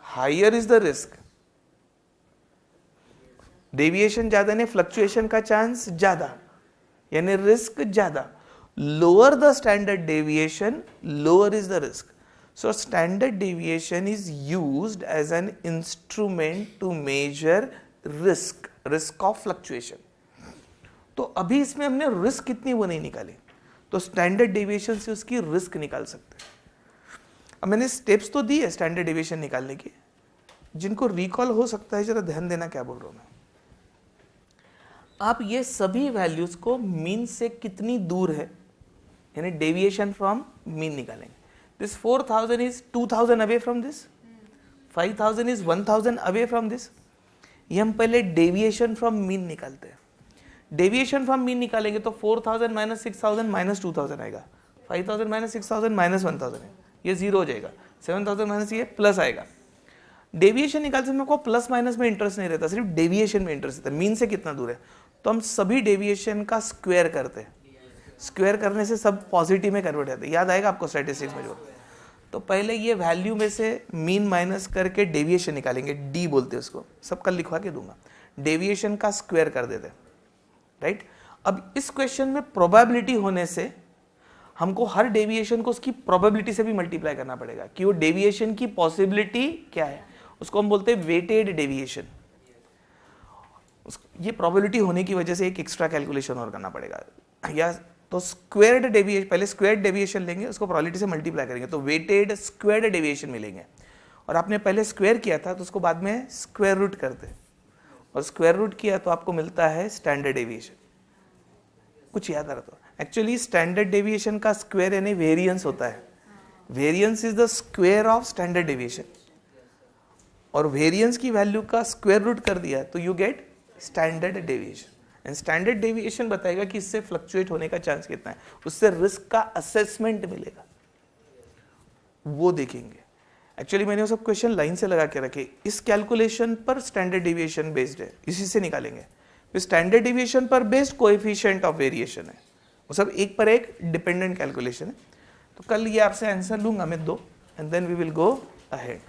higher is the risk. Deviation ज्यादा ने फ्लक्चुएशन का चांस ज्यादा यानी रिस्क ज्यादा, lower the standard deviation lower is the risk. So standard deviation is used as an instrument to measure risk, risk of fluctuation. तो अभी इसमें हमने रिस्क कितनी वो नहीं निकाली, तो स्टैंडर्ड डेविएशन से उसकी रिस्क निकाल सकते हैं। अब मैंने स्टेप्स तो दी है स्टैंडर्ड डेविएशन निकालने की, जिनको रिकॉल हो सकता है जरा ध्यान देना क्या बोल रहा हूं मैं। आप ये सभी वैल्यूज को मीन से कितनी दूर है यानी डेविएशन फ्रॉम मीन निकालेंगे। This 4000 is 2000 away from this, 5000 is 1000 away from this. ये हम पहले डेविएशन फ्रॉम मीन निकालते हैं। डेविएशन फ्रॉम मीन निकालेंगे तो 4000 माइनस 6000 माइनस 2000 आएगा, 5000 माइनस 6000 माइनस 1000 है, ये जीरो हो जाएगा, 7000 माइनस ये प्लस आएगा। डेविएशन निकालते समय को प्लस माइनस में इंटरेस्ट नहीं रहता, सिर्फ डेविएशन में इंटरेस्ट रहता है, मीन से कितना दूर है। तो हम सभी डेविएशन का स्क्वायर करते हैं, स्क्वायर करने से सब पॉजिटिव में कन्वर्ट होते हैं, याद आएगा आपको स्टैटिस्टिक्स में जो। तो पहले ये वैल्यू में से मीन माइनस करके डेविएशन निकालेंगे, डी बोलते हैं उसको, सब कल लिखवा के दूंगा। डेविएशन का स्क्वायर कर देते हैं, राइट। अब इस क्वेश्चन में प्रोबेबिलिटी होने से हमको हर डेविएशन को उसकी प्रोबेबिलिटी से भी मल्टीप्लाई करना पड़ेगा कि वो डेविएशन की पॉसिबिलिटी क्या है, उसको हम बोलते हैं वेटेड डेविएशन। ये प्रोबेबिलिटी होने की वजह से एक एक्स्ट्रा कैलकुलेशन और करना पड़ेगा, या तो स्क्वायर्ड डेविएशन, पहले स्क्वायर्ड डेविएशन लेंगे उसको प्रोबेबिलिटी से मल्टीप्लाई करेंगे तो वेटेड स्क्वायर्ड डेविएशन मिलेंगे। और आपने पहले स्क्वायर किया था तो उसको बाद में स्क्वायर रूट करते, और स्क्वायर रूट किया तो आपको मिलता है स्टैंडर्ड डेविएशन। कुछ याद आ रहा तो एक्चुअली स्टैंडर्ड डेविएशन का स्क्वायर यानी वेरिएंस होता है, variance is the square of standard deviation, और वेरिएंस की वैल्यू का स्क्वायर रूट कर दिया तो you get standard deviation. And standard deviation बताएगा कि इससे फ्लक्चुएट होने का चांस कितना है, उससे रिस्क का असेसमेंट मिलेगा, वो देखेंगे। एक्चुअली मैंने वो सब क्वेश्चन लाइन से लगा के रखे, इस कैलकुलेशन पर स्टैंडर्ड डेविएशन बेस्ड है, इसी से निकालेंगे। फिर स्टैंडर्ड डेविएशन पर बेस्ड कोएफिशिएंट ऑफ वेरिएशन है, वो सब एक पर एक डिपेंडेंट कैलकुलेशन है। तो कल ये आपसे आंसर लूंगा मैं 2 and then we will go ahead.